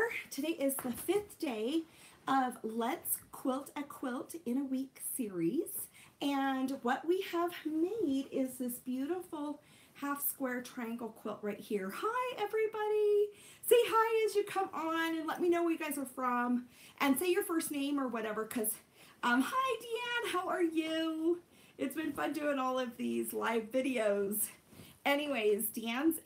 there. Today is the 5th day of Let's Quilt a Quilt in a Week series. And what we have made is this beautiful half square triangle quilt right here. Hi everybody. Say hi as you come on and let me know where you guys are from. And say your first name or whatever, because hi Deanna, how are you? It's been fun doing all of these live videos. Anyways, Deanna's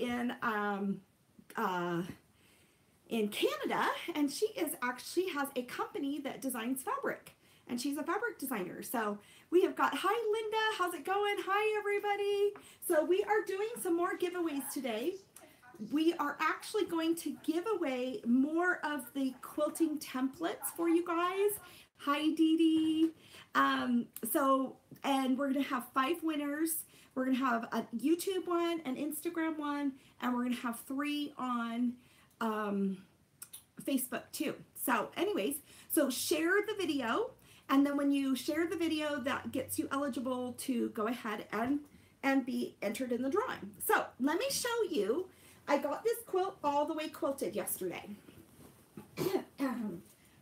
in Canada, and she has a company that designs fabric, and she's a fabric designer. So we have got, hi Linda, how's it going? Hi everybody. So we are doing some more giveaways today. We are actually going to give away more of the quilting templates for you guys. Hi Dee Dee. And we're gonna have 5 winners. We're gonna have a YouTube one, an Instagram one, and we're gonna have 3 on Facebook too. So anyways, so share the video, and then when you share the video, that gets you eligible to go ahead and be entered in the drawing. So let me show you. I got this quilt all the way quilted yesterday.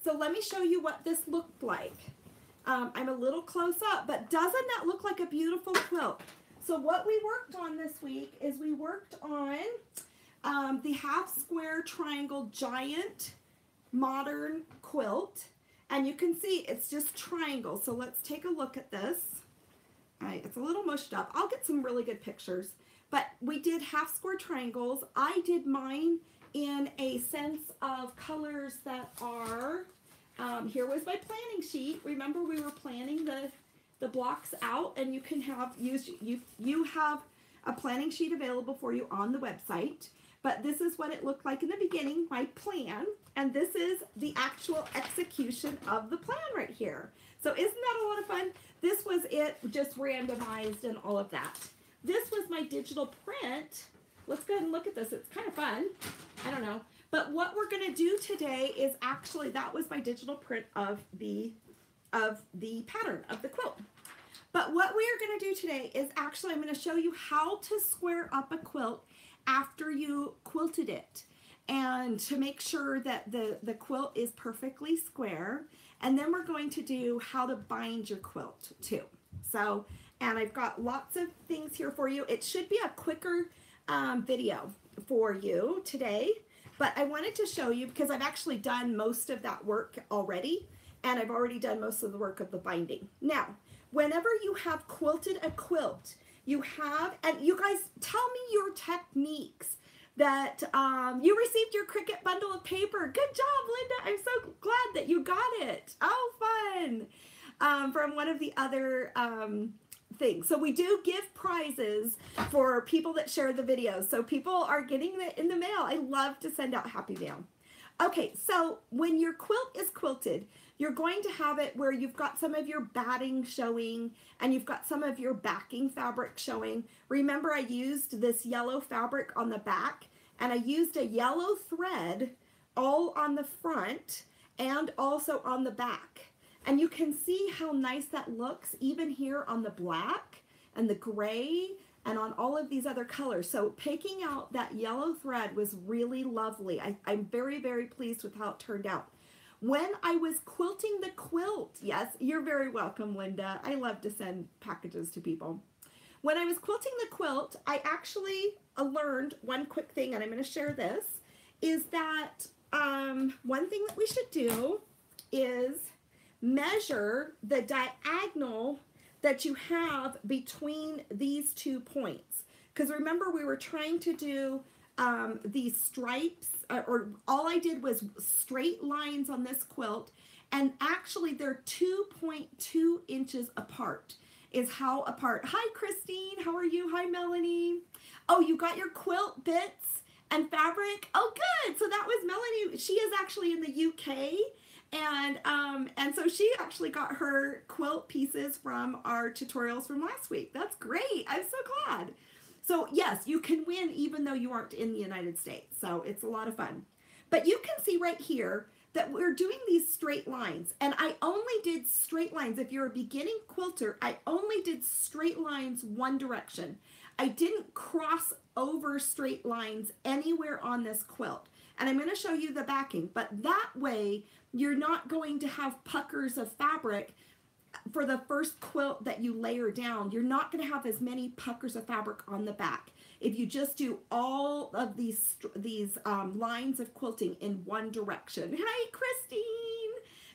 So let me show you what this looked like. I'm a little close up, but doesn't that look like a beautiful quilt? So what we worked on this week is we worked on the half square triangle giant modern quilt, and you can see it's just triangle. So let's take a look at this. All right, it's a little mushed up. I'll get some really good pictures, but we did half square triangles. I did mine in a sense of colors that are, here was my planning sheet. Remember, we were planning the blocks out, and you can have you have a planning sheet available for you on the website. But this is what it looked like in the beginning, my plan, and this is the actual execution of the plan right here. So isn't that a lot of fun? This was it, just randomized and all of that. This was my digital print. Let's go ahead and look at this. It's kind of fun. I don't know. But what we're going to do today is actually, that was my digital print of the pattern of the quilt. But what we are going to do today is actually, I'm going to show you how to square up a quilt after you quilted it, and to make sure that the quilt is perfectly square. And then we're going to do how to bind your quilt too. So, and I've got lots of things here for you. It should be a quicker video for you today, but I wanted to show you because I've actually done most of that work already, and I've already done most of the work of the binding. Now, whenever you have quilted a quilt, you have, and you guys tell me your techniques that you received your Cricut bundle of paper. Good job, Linda. I'm so glad that you got it. Oh, fun. From one of the other things. So we do give prizes for people that share the videos. So people are getting it in the mail. I love to send out happy mail. Okay, so when your quilt is quilted, you're going to have it where you've got some of your batting showing and you've got some of your backing fabric showing. Remember, I used this yellow fabric on the back, and I used a yellow thread all on the front and also on the back. And you can see how nice that looks even here on the black and the gray and on all of these other colors. So picking out that yellow thread was really lovely. I'm very, very pleased with how it turned out. When I was quilting the quilt, yes, you're very welcome, Linda. I love to send packages to people. When I was quilting the quilt, I actually learned one quick thing, and I'm going to share this, is that one thing that we should do is measure the diagonal that you have between these 2 points. Because remember, we were trying to do these stripes, or all I did was straight lines on this quilt, and actually they're 2.2 inches apart is how apart. Hi Christine, how are you? Hi Melanie. Oh, you got your quilt bits and fabric? Oh good, so that was Melanie. She is actually in the UK, and so she actually got her quilt pieces from our tutorials from last week. That's great, I'm so glad. So yes, you can win even though you aren't in the United States. So it's a lot of fun. But you can see right here that we're doing these straight lines. And I only did straight lines. If you're a beginning quilter, I only did straight lines one direction. I didn't cross over straight lines anywhere on this quilt. And I'm going to show you the backing, but that way you're not going to have puckers of fabric for the first quilt that you layer down. You're not going to have as many puckers of fabric on the back if you just do all of these lines of quilting in one direction. Hi, Christine.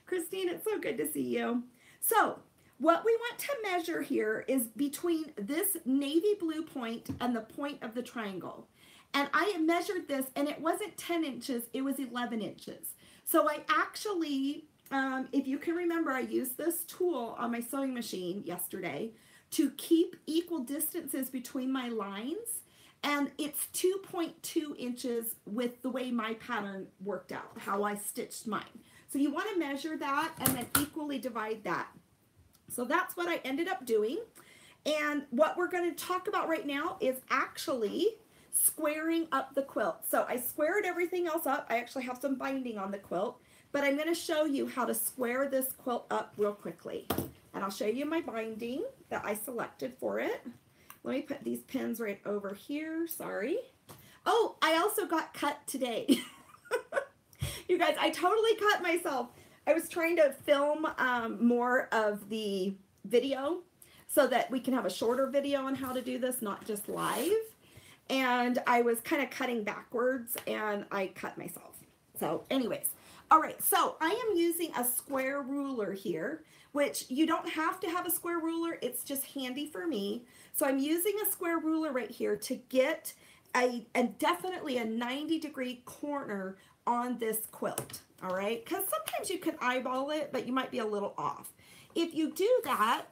Christine, it's so good to see you. So what we want to measure here is between this navy blue point and the point of the triangle. And I measured this, and it wasn't 10 inches, it was 11 inches. So I actually, if you can remember, I used this tool on my sewing machine yesterday to keep equal distances between my lines. And it's 2.2 inches with the way my pattern worked out, how I stitched mine. So you want to measure that and then equally divide that. So that's what I ended up doing. And what we're going to talk about right now is actually squaring up the quilt. So I squared everything else up. I actually have some binding on the quilt, but I'm going to show you how to square this quilt up real quickly. And I'll show you my binding that I selected for it. Let me put these pins right over here. Sorry. Oh, I also got cut today. You guys, I totally cut myself. I was trying to film more of the video so that we can have a shorter video on how to do this, not just live. And I was kind of cutting backwards and I cut myself. So anyways, all right, so I am using a square ruler here, which you don't have to have a square ruler. It's just handy for me. So I'm using a square ruler right here to get definitely a 90-degree corner on this quilt, all right? Because sometimes you can eyeball it, but you might be a little off. If you do that,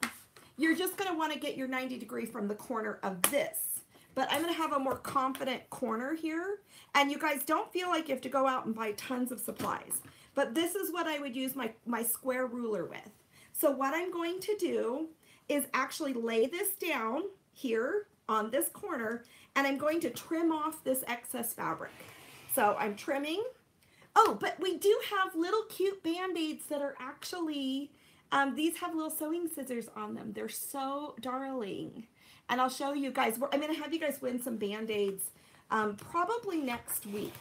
you're just going to want to get your 90-degree from the corner of this. But I'm going to have a more confident corner here. And you guys don't feel like you have to go out and buy tons of supplies. But this is what I would use my square ruler with. So what I'm going to do is actually lay this down here on this corner, and I'm going to trim off this excess fabric. So I'm trimming. Oh, but we do have little cute Band-Aids that are actually, these have little sewing scissors on them. They're so darling. And I'll show you guys, I'm going to have you guys win some Band-Aids probably next week.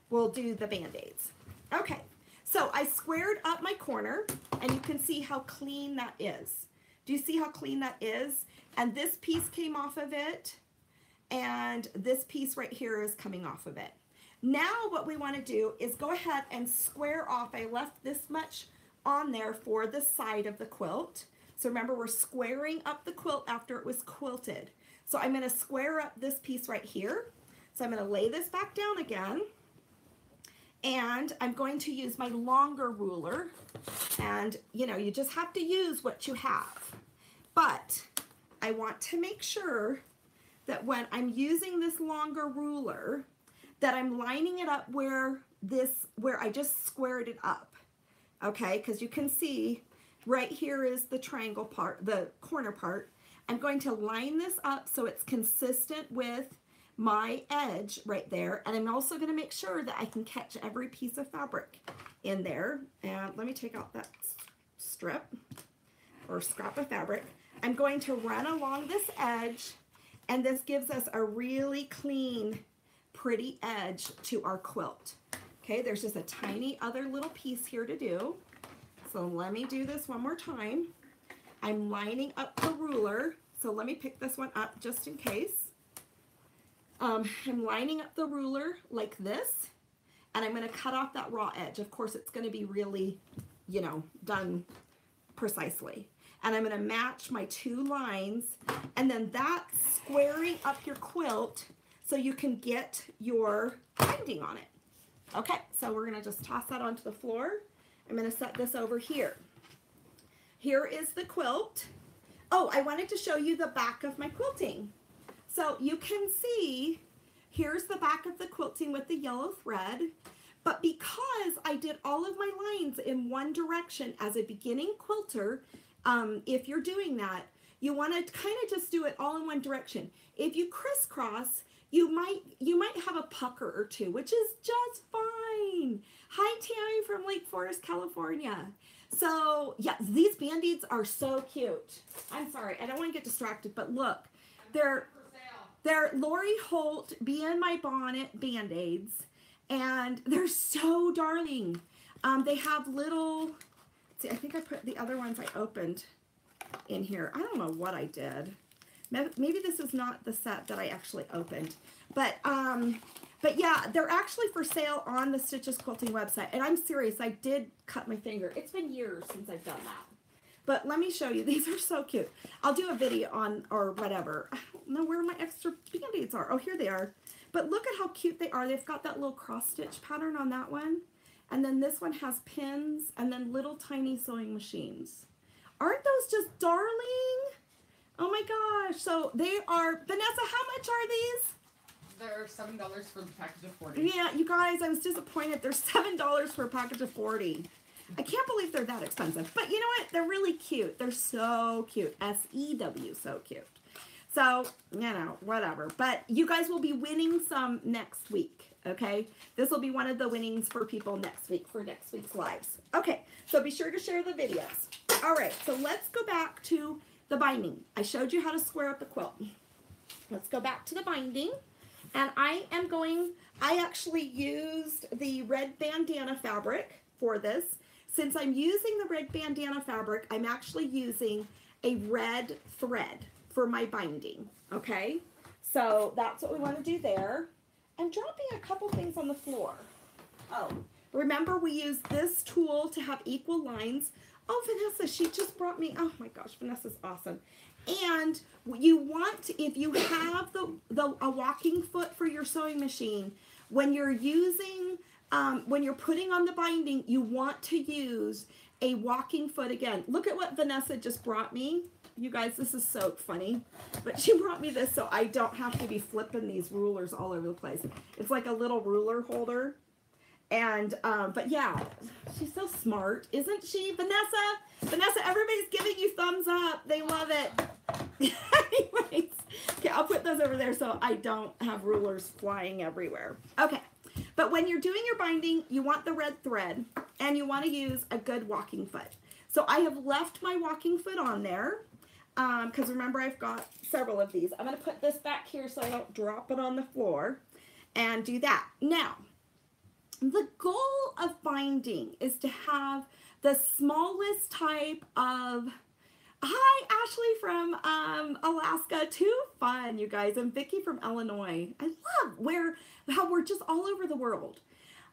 We'll do the Band-Aids. Okay, so I squared up my corner, and you can see how clean that is. Do you see how clean that is? And this piece came off of it, and this piece right here is coming off of it. Now what we want to do is go ahead and square off. I left this much on there for the side of the quilt. So remember, we're squaring up the quilt after it was quilted. So I'm going to square up this piece right here. So I'm going to lay this back down again. And I'm going to use my longer ruler. And, you know, you just have to use what you have. But I want to make sure that when I'm using this longer ruler, that I'm lining it up where I just squared it up. Okay, because you can see right here is the triangle part, the corner part. I'm going to line this up so it's consistent with my edge right there. And I'm also going to make sure that I can catch every piece of fabric in there. And let me take out that strip or scrap of fabric. I'm going to run along this edge, and this gives us a really clean, pretty edge to our quilt. Okay, there's just a tiny other little piece here to do. So let me do this one more time. I'm lining up the ruler. So let me pick this one up just in case. I'm lining up the ruler like this, and I'm going to cut off that raw edge. Of course, it's going to be really, you know, done precisely. And I'm going to match my two lines, and then that's squaring up your quilt so you can get your binding on it. Okay, so we're going to just toss that onto the floor. I'm going to set this over here. Here is the quilt. Oh, I wanted to show you the back of my quilting. So you can see, here's the back of the quilting with the yellow thread. But because I did all of my lines in one direction as a beginning quilter, if you're doing that, you want to kind of just do it all in one direction. If you crisscross, you might have a pucker or two, which is just fine. Hi, Tammy from Lake Forest, California. So, yeah, these Band-Aids are so cute. I'm sorry, I don't want to get distracted, but look, they're Lori Holt Be in My Bonnet Band-Aids, and they're so darling. They have little, see, I think I put the other ones I opened in here. I don't know what I did. Maybe this is not the set that I actually opened, but yeah, they're actually for sale on the Stitches Quilting website. And I'm serious, I did cut my finger. It's been years since I've done that. But let me show you. These are so cute. I'll do a video on, or whatever. I don't know where my extra Band-Aids are. Oh, here they are. But look at how cute they are. They've got that little cross stitch pattern on that one. And then this one has pins and then little tiny sewing machines. Aren't those just darling? Oh my gosh. So they are, Vanessa, how much are these? They're $7 for the package of 40. Yeah, you guys, I was disappointed. They're $7 for a package of 40. I can't believe they're that expensive. But you know what? They're really cute. They're so cute. S-E-W, so cute. So, you know, whatever. But you guys will be winning some next week, okay? This will be one of the winnings for people next week, for next week's lives. Okay, so be sure to share the videos. All right, so let's go back to the binding. I showed you how to square up the quilt. Let's go back to the binding. And I actually used the red bandana fabric for this. Since I'm using the red bandana fabric, I'm actually using a red thread for my binding, okay? So that's what we want to do there. I'm dropping a couple things on the floor. Oh, remember we use this tool to have equal lines. Oh, Vanessa, she just brought me, oh my gosh, Vanessa's awesome. And you want, if you have a walking foot for your sewing machine, when you're using, when you're putting on the binding, you want to use a walking foot again. Look at what Vanessa just brought me. You guys, this is so funny. But she brought me this so I don't have to be flipping these rulers all over the place. It's like a little ruler holder. And, but yeah, she's so smart, isn't she? Vanessa, everybody's giving you thumbs up. They love it. Anyways, okay, I'll put those over there so I don't have rulers flying everywhere. Okay, but when you're doing your binding, you want the red thread and you want to use a good walking foot. So I have left my walking foot on there because remember I've got several of these. I'm going to put this back here so I don't drop it on the floor and do that. Now, the goal of binding is to have the smallest type of, hi Ashley from Alaska, too fun you guys, and Vicki from Illinois. I love how we're just all over the world.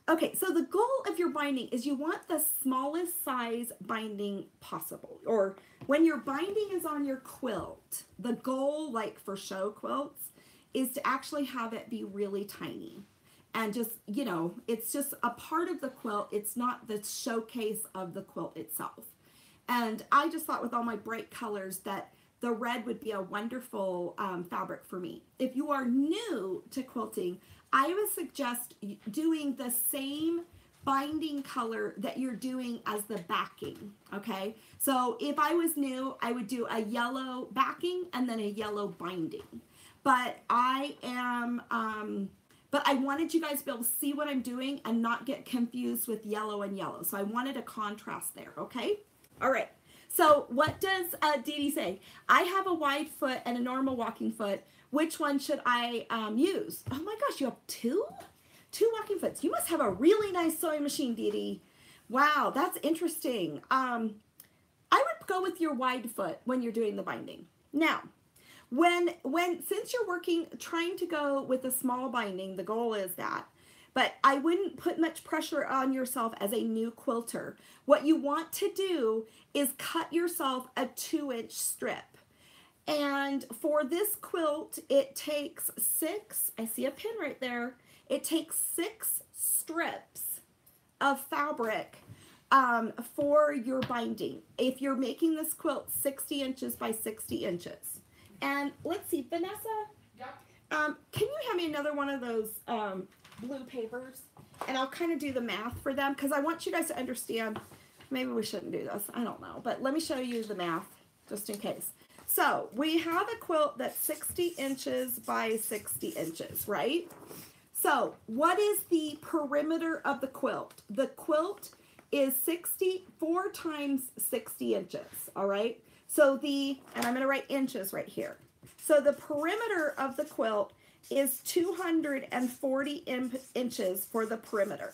Okay, so the goal of your binding is you want the smallest size binding possible, or when your binding is on your quilt, the goal, like for show quilts, is to actually have it be really tiny. And just, you know, it's just a part of the quilt. It's not the showcase of the quilt itself. And I just thought with all my bright colors that the red would be a wonderful fabric for me. If you are new to quilting, I would suggest doing the same binding color that you're doing as the backing, okay? So if I was new, I would do a yellow backing and then a yellow binding. But I am... but I wanted you guys to be able to see what I'm doing and not get confused with yellow and yellow. So I wanted a contrast there, okay? All right. So what does Dee Dee say? I have a wide foot and a normal walking foot. Which one should I use? Oh my gosh, you have two? Two walking foots. You must have a really nice sewing machine, Dee Dee. Wow, that's interesting. I would go with your wide foot when you're doing the binding. Now, since you're trying to go with a small binding, the goal is that, but I wouldn't put much pressure on yourself as a new quilter. What you want to do is cut yourself a 2-inch strip. And for this quilt, it takes 6, I see a pin right there, it takes 6 strips of fabric for your binding. If you're making this quilt 60 inches by 60 inches. And let's see, Vanessa, Yep. Can you have me another one of those blue papers? And I'll kind of do the math for them because I want you guys to understand. Maybe we shouldn't do this. I don't know. But let me show you the math just in case. So we have a quilt that's 60 inches by 60 inches, right? So what is the perimeter of the quilt? The quilt is 4 times 60 inches, all right? So and I'm going to write inches right here. So the perimeter of the quilt is 240 inches for the perimeter.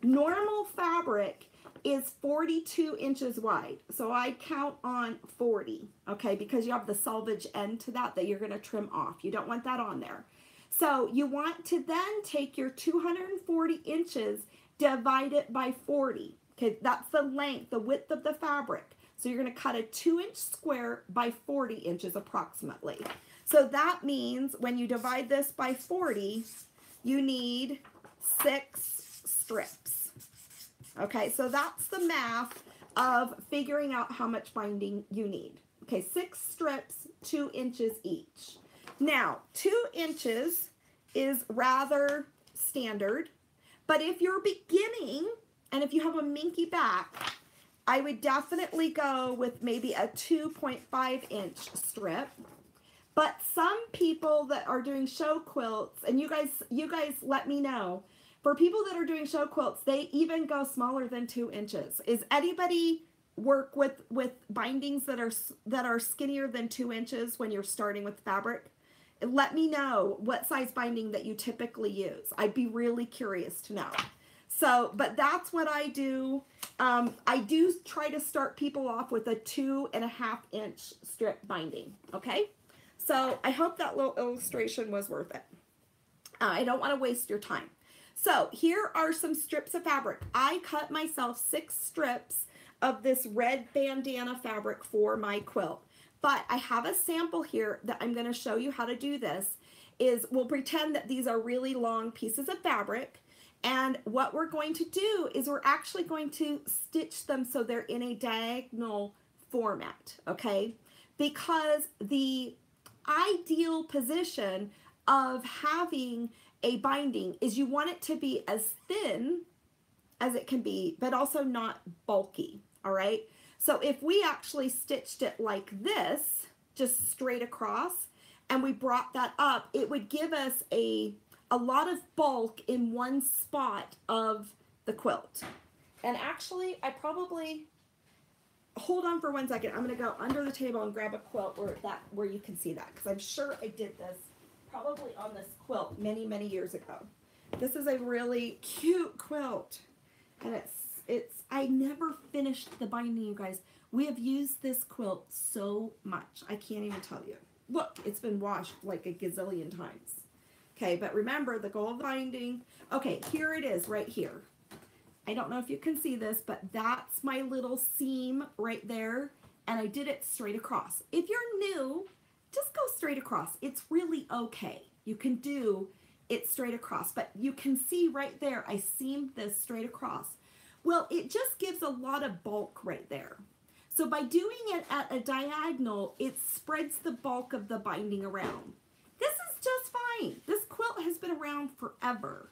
Normal fabric is 42 inches wide. So I count on 40, okay, because you have the selvage end to that you're going to trim off. You don't want that on there. So you want to then take your 240 inches, divide it by 40. Okay, that's the length, the width of the fabric. So you're going to cut a 2-inch square by 40 inches approximately. So that means when you divide this by 40, you need 6 strips. Okay, so that's the math of figuring out how much binding you need. Okay, 6 strips, 2 inches each. Now, 2 inches is rather standard, but if you're beginning and if you have a minky back, I would definitely go with maybe a 2.5-inch strip. But some people that are doing show quilts, and you guys let me know, for people that are doing show quilts, they even go smaller than 2 inches. Is anybody work with bindings that are skinnier than 2 inches when you're starting with fabric? Let me know what size binding that you typically use. I'd be really curious to know. So, but that's what I do. I do try to start people off with a 2.5-inch strip binding, okay? So I hope that little illustration was worth it. I don't want to waste your time. So here are some strips of fabric. I cut myself 6 strips of this red bandana fabric for my quilt. But I have a sample here that I'm going to show you how to do this. We'll pretend that these are really long pieces of fabric. And what we're going to do is we're actually going to stitch them so they're in a diagonal format, okay? Because the ideal position of having a binding is you want it to be as thin as it can be, but also not bulky, all right? So if we actually stitched it like this, just straight across, and we brought that up, it would give us a lot of bulk in one spot of the quilt. And actually, I probably, hold on for 1 second. I'm going to go under the table and grab a quilt where you can see that, because I'm sure I did this probably on this quilt many, many years ago. This is a really cute quilt, and I never finished the binding, you guys. We have used this quilt so much. I can't even tell you. Look, it's been washed like a gazillion times. Okay, but remember the goal of binding. Okay, here it is right here. I don't know if you can see this, but that's my little seam right there, and I did it straight across. If you're new, just go straight across. It's really okay. You can do it straight across, but you can see right there, I seamed this straight across. Well, it just gives a lot of bulk right there. So by doing it at a diagonal, it spreads the bulk of the binding around. This is just fine. This quilt has been around forever.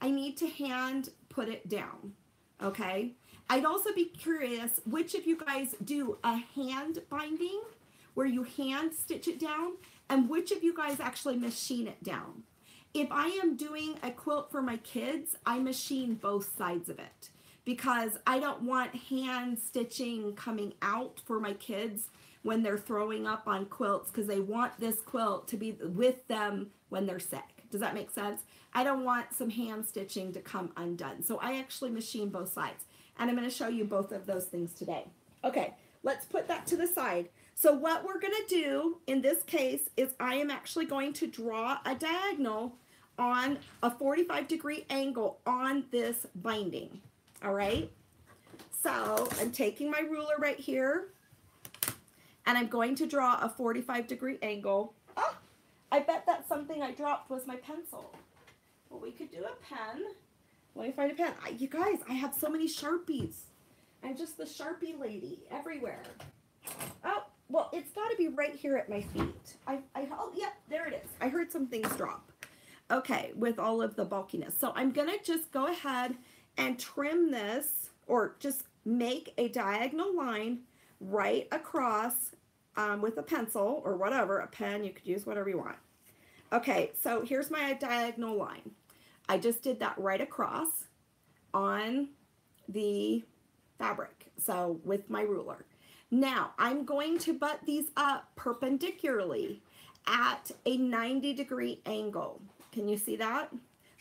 I need to hand put it down, okay? I'd also be curious which of you guys do a hand binding where you hand stitch it down, and which of you guys actually machine it down. If I am doing a quilt for my kids, I machine both sides of it, because I don't want hand stitching coming out for my kids when they're throwing up on quilts, because they want this quilt to be with them when they're sick. Does that make sense? I don't want some hand stitching to come undone. So I actually machine both sides. And I'm going to show you both of those things today. Okay, let's put that to the side. So what we're going to do in this case is I am actually going to draw a diagonal on a 45-degree angle on this binding. All right? So I'm taking my ruler right here, and I'm going to draw a 45-degree angle. Oh, I bet that something I dropped was my pencil. Well, we could do a pen. Let me find a pen. You guys, I have so many Sharpies. I'm just the Sharpie lady everywhere. Oh, well, it's got to be right here at my feet. Oh, yeah, there it is. I heard some things drop. Okay, with all of the bulkiness. So I'm going to just go ahead and trim this, or just make a diagonal line right across with a pencil or whatever, a pen. You could use whatever you want. Okay, so here's my diagonal line. I just did that right across on the fabric, so with my ruler. Now I'm going to butt these up perpendicularly, at a 90-degree angle. Can you see that?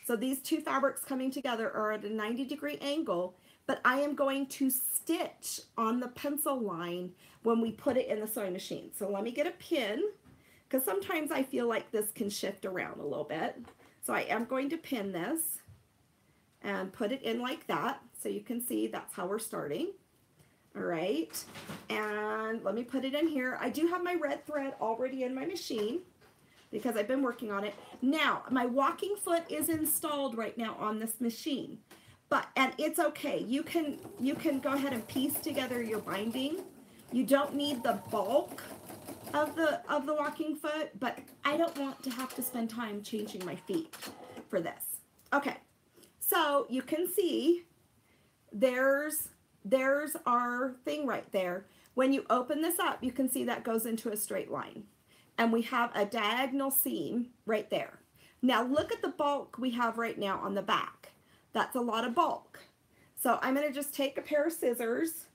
So these two fabrics coming together are at a 90-degree angle, but I am going to stitch on the pencil line when we put it in the sewing machine. So let me get a pin, because sometimes I feel like this can shift around a little bit. So I am going to pin this and put it in like that, so you can see that's how we're starting. All right, and let me put it in here. I do have my red thread already in my machine because I've been working on it. Now, my walking foot is installed right now on this machine, and it's okay. You can go ahead and piece together your binding. You don't need the bulk of the walking foot, but I don't want to have to spend time changing my feet for this. Okay, so you can see there's our thing right there. When you open this up, you can see that goes into a straight line. And we have a diagonal seam right there. Now look at the bulk we have right now on the back. That's a lot of bulk. So I'm going to just take a pair of scissors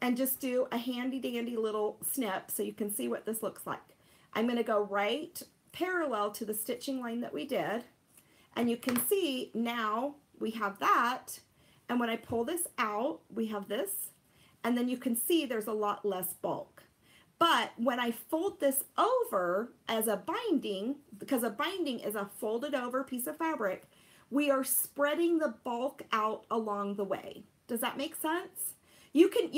and just do a handy dandy little snip so you can see what this looks like. I'm going to go right parallel to the stitching line that we did. And you can see now we have that. And when I pull this out, we have this, and then you can see there's a lot less bulk. But when I fold this over as a binding, because a binding is a folded over piece of fabric, we are spreading the bulk out along the way. Does that make sense? You can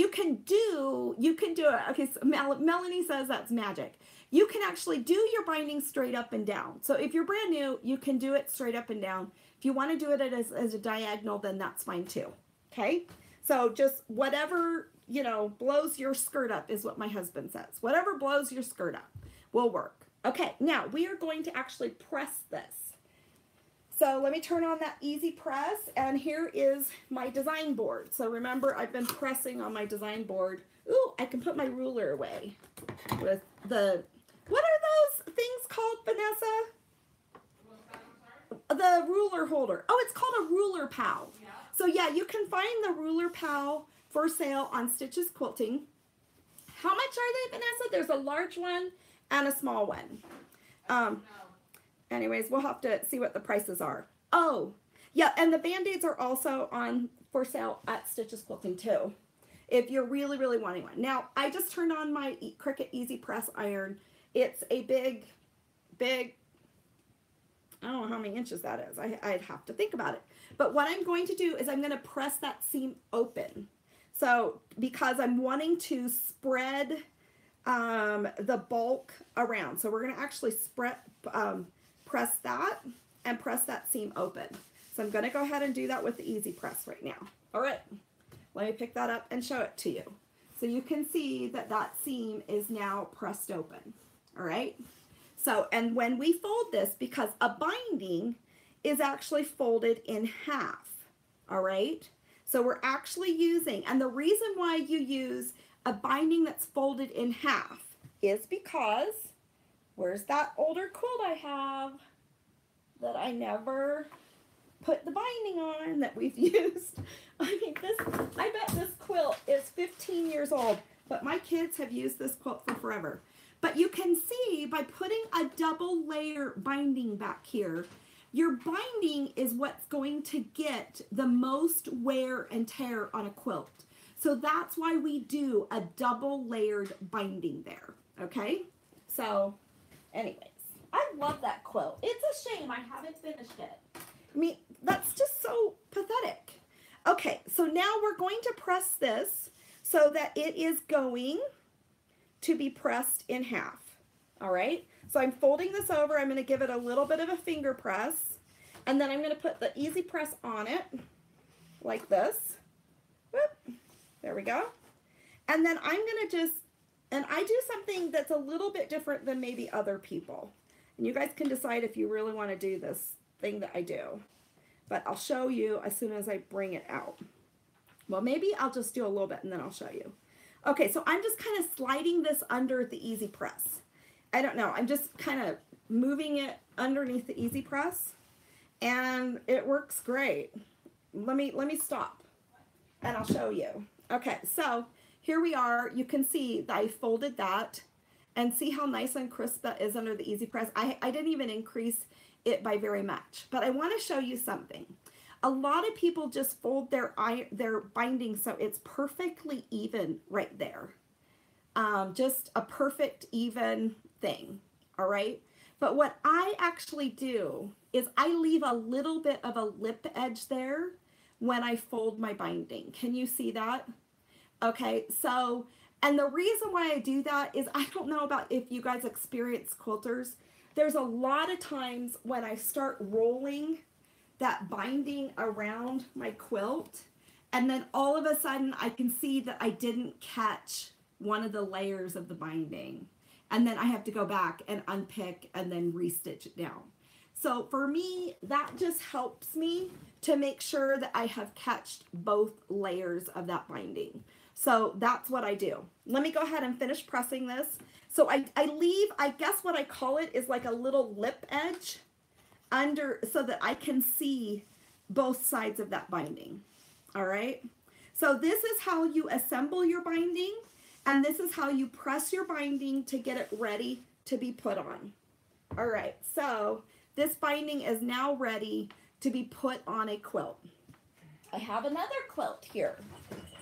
do it. Okay, so Melanie says that's magic. You can actually do your binding straight up and down. So if you're brand new, you can do it straight up and down. If you want to do it as a diagonal, then that's fine too. Okay? So just whatever, blows your skirt up is what my husband says. Whatever blows your skirt up will work. Okay, now we are going to actually press this. So let me turn on that easy press, and here is my design board. So remember, I've been pressing on my design board. Ooh, I can put my ruler away with the, what are those things called, Vanessa? The ruler holder. Oh, it's called a ruler pal. Yeah. So yeah, you can find the ruler pal for sale on Stitches Quilting. How much are they, Vanessa? There's a large one and a small one. Anyways, we'll have to see what the prices are. Oh, yeah, and the Band-Aids are also on for sale at Stitches Quilting too, if you're really, really wanting one. Now, I just turned on my Cricut Easy Press iron. It's a big, I don't know how many inches that is. I'd have to think about it. But what I'm going to do is I'm going to press that seam open. So because I'm wanting to spread the bulk around. So we're going to actually press that and press that seam open. So I'm going to go ahead and do that with the Easy Press right now. All right. Let me pick that up and show it to you. So you can see that that seam is now pressed open. All right. So, and when we fold this, because a binding is actually folded in half, all right? So we're actually using, and the reason why you use a binding that's folded in half is because, where's that older quilt I have that I never put the binding on that we've used? I mean, I bet this quilt is 15 years old, but my kids have used this quilt for forever. But you can see by putting a double layer binding back here, your binding is what's going to get the most wear and tear on a quilt. So that's why we do a double layered binding there, okay? So anyways, I love that quilt. It's a shame I haven't finished it. I mean, that's just so pathetic. Okay, so now we're going to press this so that it is going to be pressed in half. All right, so I'm folding this over. I'm going to give it a little bit of a finger press, and then I'm going to put the Easy Press on it like this. Whoop, there we go. And then I'm going to just, and I do something that's a little bit different than maybe other people. And you guys can decide if you really want to do this thing that I do. But I'll show you as soon as I bring it out. Well, maybe I'll just do a little bit and then I'll show you. Okay, so I'm just kind of sliding this under the Easy Press. I don't know, I'm just kind of moving it underneath the Easy Press, and it works great. Let me stop, and I'll show you. Okay, so here we are. You can see that I folded that, And see how nice and crisp that is under the Easy Press. I didn't even increase it by very much, but I want to show you something. A lot of people just fold their binding so it's perfectly even right there. Just a perfect even thing, all right? But what I actually do is I leave a little bit of a lip edge there when I fold my binding. Can you see that? Okay, so, and the reason why I do that is I don't know about if you guys experience quilters. There's a lot of times when I start rolling that binding around my quilt, and then all of a sudden I can see that I didn't catch one of the layers of the binding. And then I have to go back and unpick and then restitch it down. So for me, that just helps me to make sure that I have catched both layers of that binding. So that's what I do. Let me go ahead and finish pressing this. So I leave, I guess what I call it is like a little lip edge under so that I can see both sides of that binding. All right. So this is how you assemble your binding, and this is how you press your binding to get it ready to be put on. All right. So this binding is now ready to be put on a quilt. I have another quilt here.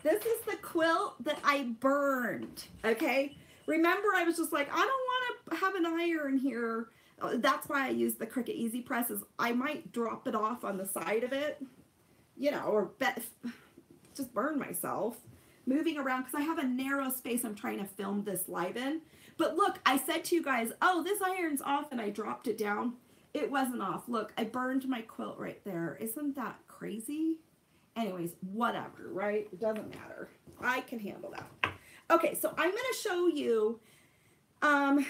This is the quilt that I burned. Okay. Remember, I was just like, I don't want to have an iron here. That's why I use the Cricut Easy Press, is I might drop it off on the side of it, you know, or just burn myself moving around because I have a narrow space I'm trying to film this live in. But look, I said to you guys, oh, this iron's off, and I dropped it down. It wasn't off. Look, I burned my quilt right there. Isn't that crazy? Anyways, whatever, right? It doesn't matter. I can handle that. Okay, so I'm going to show you, I'm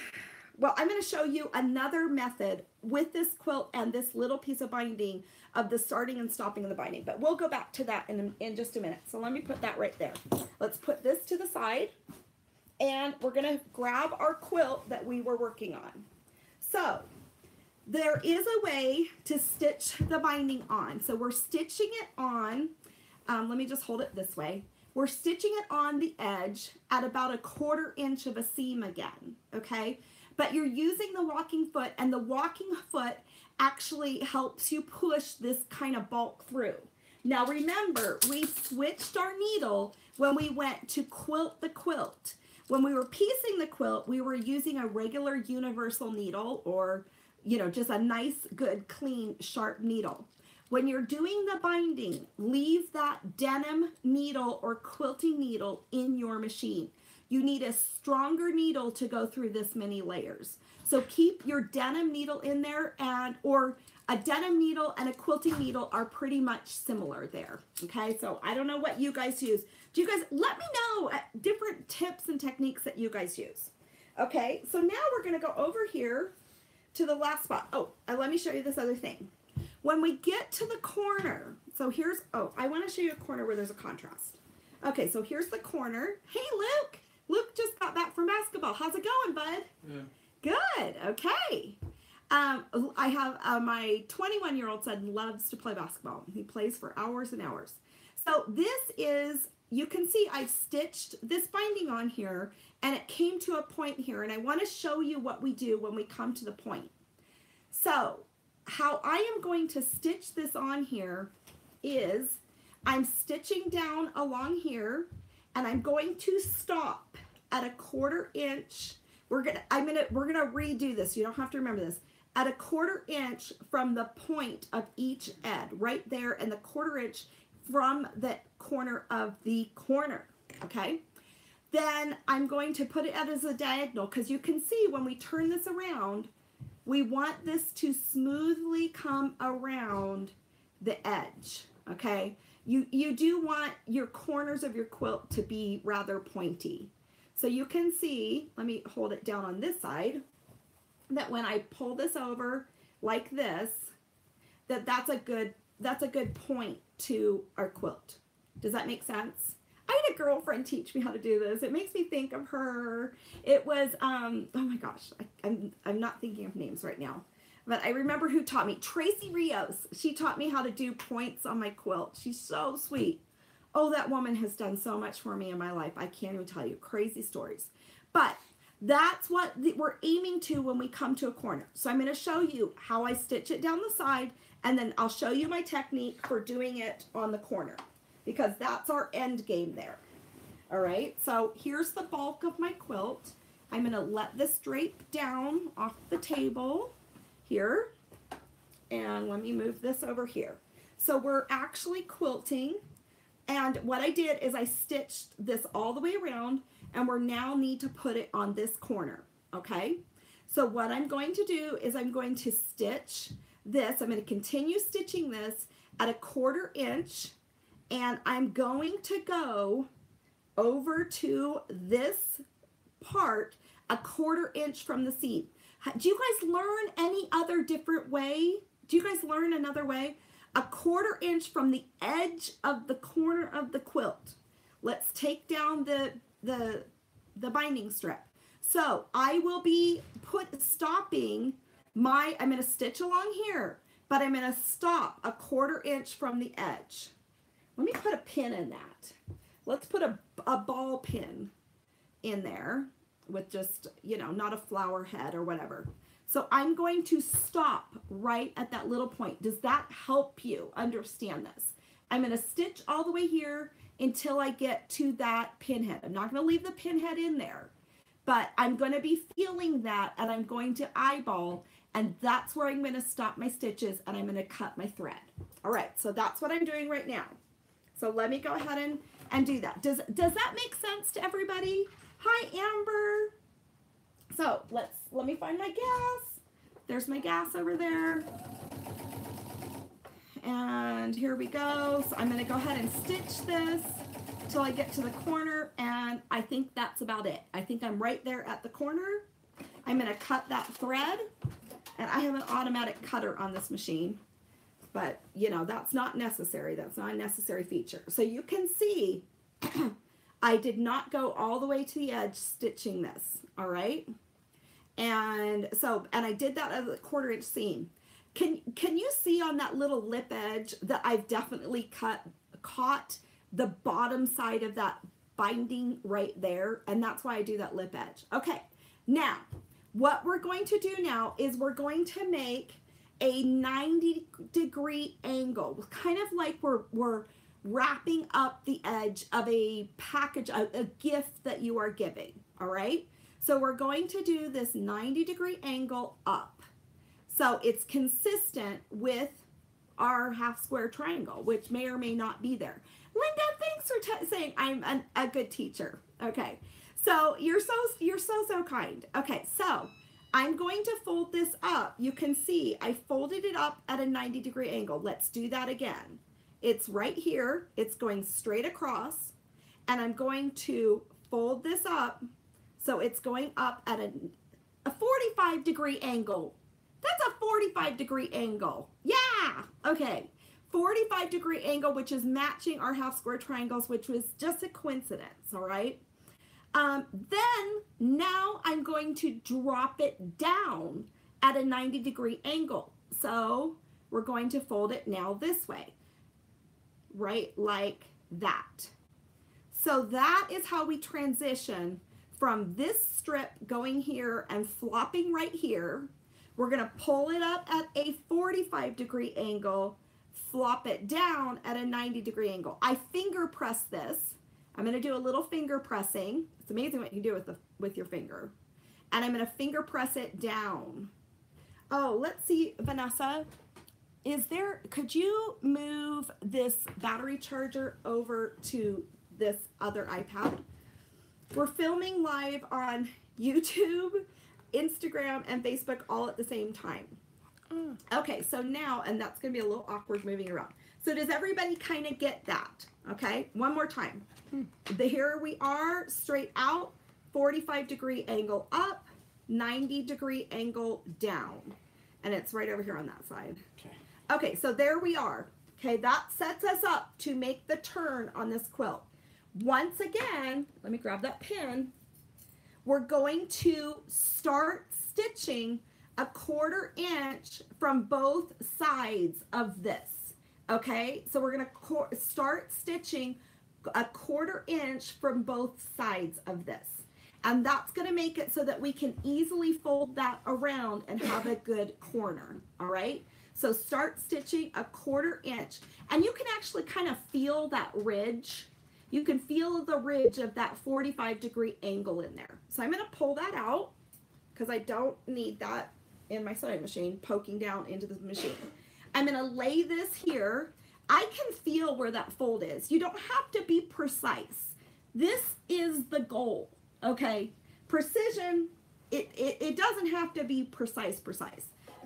going to show you another method with this quilt and this little piece of binding of the starting and stopping of the binding. But we'll go back to that in just a minute. So let me put that right there. Let's put this to the side, and we're going to grab our quilt that we were working on. So there is a way to stitch the binding on. So we're stitching it on, let me just hold it this way. We're stitching it on the edge at about 1/4 inch of a seam again, okay? But you're using the walking foot, and the walking foot actually helps you push this kind of bulk through. Now remember, we switched our needle when we went to quilt the quilt. When we were piecing the quilt, we were using a regular universal needle, or, you know, just a nice, good, clean, sharp needle. When you're doing the binding, leave that denim needle or quilting needle in your machine. You need a stronger needle to go through this many layers. So keep your denim needle in there, or a denim needle and a quilting needle are pretty much similar there. Okay, so I don't know what you guys use. Do you guys, let me know different tips and techniques that you guys use. Okay, so now we're gonna go over here to the last spot. Oh, and let me show you this other thing. When we get to the corner, so here's, oh, I want to show you a corner where there's a contrast. Okay, so here's the corner. Hey, Luke. Luke just got back from basketball. How's it going, bud? Yeah. Good. Okay. I have my 21-year-old son loves to play basketball. He plays for hours and hours. So this is, you can see I've stitched this binding on here, and it came to a point here, and I want to show you what we do when we come to the point. So how I am going to stitch this on here is I'm stitching down along here, and I'm going to stop at 1/4 inch. We're gonna redo this. You don't have to remember this. At 1/4 inch from the point of each edge, right there, and the 1/4 inch from the corner of the corner. Okay. Then I'm going to put it out as a diagonal, because you can see when we turn this around, we want this to smoothly come around the edge, okay? You do want your corners of your quilt to be rather pointy. So you can see, let me hold it down on this side, that when I pull this over like this, that's a good point to our quilt. Does that make sense? I had a girlfriend teach me how to do this. It makes me think of her. It was, oh my gosh, I'm not thinking of names right now. But I remember who taught me. Tracy Rios. She taught me how to do points on my quilt. She's so sweet. Oh, that woman has done so much for me in my life. I can't even tell you. Crazy stories. But That's what we're aiming to when we come to a corner. So I'm going to show you how I stitch it down the side, and then I'll show you my technique for doing it on the corner, because that's our end game there. All right, so here's the bulk of my quilt. I'm going to let this drape down off the table here, and let me move this over here. So we're actually quilting, and what I did is I stitched this all the way around, and we're now need to put it on this corner, okay? So what I'm going to do is I'm going to stitch this. I'm going to continue stitching this at 1/4 inch, and I'm going to go over to this part 1/4 inch from the seam. Do you guys learn any other different way? Do you guys learn another way? 1/4 inch from the edge of the corner of the quilt. Let's take down the binding strip. So I will be stopping my, I'm going to stitch along here, but I'm going to stop 1/4 inch from the edge. Let me put a pin in that. Let's put a ball pin in there with just, you know, not a flower head or whatever. So I'm going to stop right at that little point. Does that help you understand this? I'm going to stitch all the way here until I get to that pinhead. I'm not going to leave the pinhead in there, but I'm going to be feeling that, and I'm going to eyeball, and that's where I'm going to stop my stitches, and I'm going to cut my thread. All right, so that's what I'm doing right now. So let me go ahead and do that. Does that make sense to everybody? Hi, Amber. So let me find my gas. There's my gas over there. And here we go. So I'm going to go ahead and stitch this till I get to the corner, and I think that's about it. I think I'm right there at the corner. I'm going to cut that thread, and I have an automatic cutter on this machine, but you know, that's not necessary. That's not a necessary feature. So you can see I did not go all the way to the edge stitching this, all right? And I did that at a 1/4 inch seam. Can you see on that little lip edge that I've definitely caught the bottom side of that binding right there? And that's why I do that lip edge. Okay, now what we're going to do now is we're going to make a 90-degree angle, kind of like we're wrapping up the edge of a package, a gift that you are giving, all right? So we're going to do this 90-degree angle up. So it's consistent with our half square triangle, which may or may not be there. Linda, thanks for saying I'm a good teacher. Okay, so you're so kind. Okay, so I'm going to fold this up. You can see I folded it up at a 90-degree angle. Let's do that again. It's right here. It's going straight across, and I'm going to fold this up so it's going up at a 45-degree angle. That's a 45-degree angle. Yeah, okay. 45-degree angle, which is matching our half square triangles, which was just a coincidence, all right? Then now I'm going to drop it down at a 90-degree angle. So we're going to fold it now this way, right, like that. So that is how we transition from this strip going here and flopping right here. We're going to pull it up at a 45-degree angle, flop it down at a 90-degree angle. I finger press this. I'm going to do a little finger pressing. It's amazing what you can do with your finger. And I'm going to finger press it down. Oh, let's see, Vanessa. Could you move this battery charger over to this other iPad? We're filming live on YouTube, Instagram, and Facebook all at the same time. Okay, so now, and that's going to be a little awkward moving around. So does everybody kind of get that? Okay, one more time. Here we are, straight out, 45-degree angle up, 90-degree angle down. And it's right over here on that side. Okay, so there we are. Okay, that sets us up to make the turn on this quilt. Once again, let me grab that pin. We're going to start stitching a 1/4 inch from both sides of this. Okay, so we're going to start stitching a 1/4 inch from both sides of this. And that's going to make it so that we can easily fold that around and have a good corner. All right. So start stitching a 1/4 inch, and you can actually kind of feel that ridge. You can feel the ridge of that 45-degree angle in there. So I'm going to pull that out because I don't need that in my sewing machine poking down into the machine. I'm going to lay this here. I can feel where that fold is. You don't have to be precise. This is the goal, okay? Precision, it doesn't have to be precise.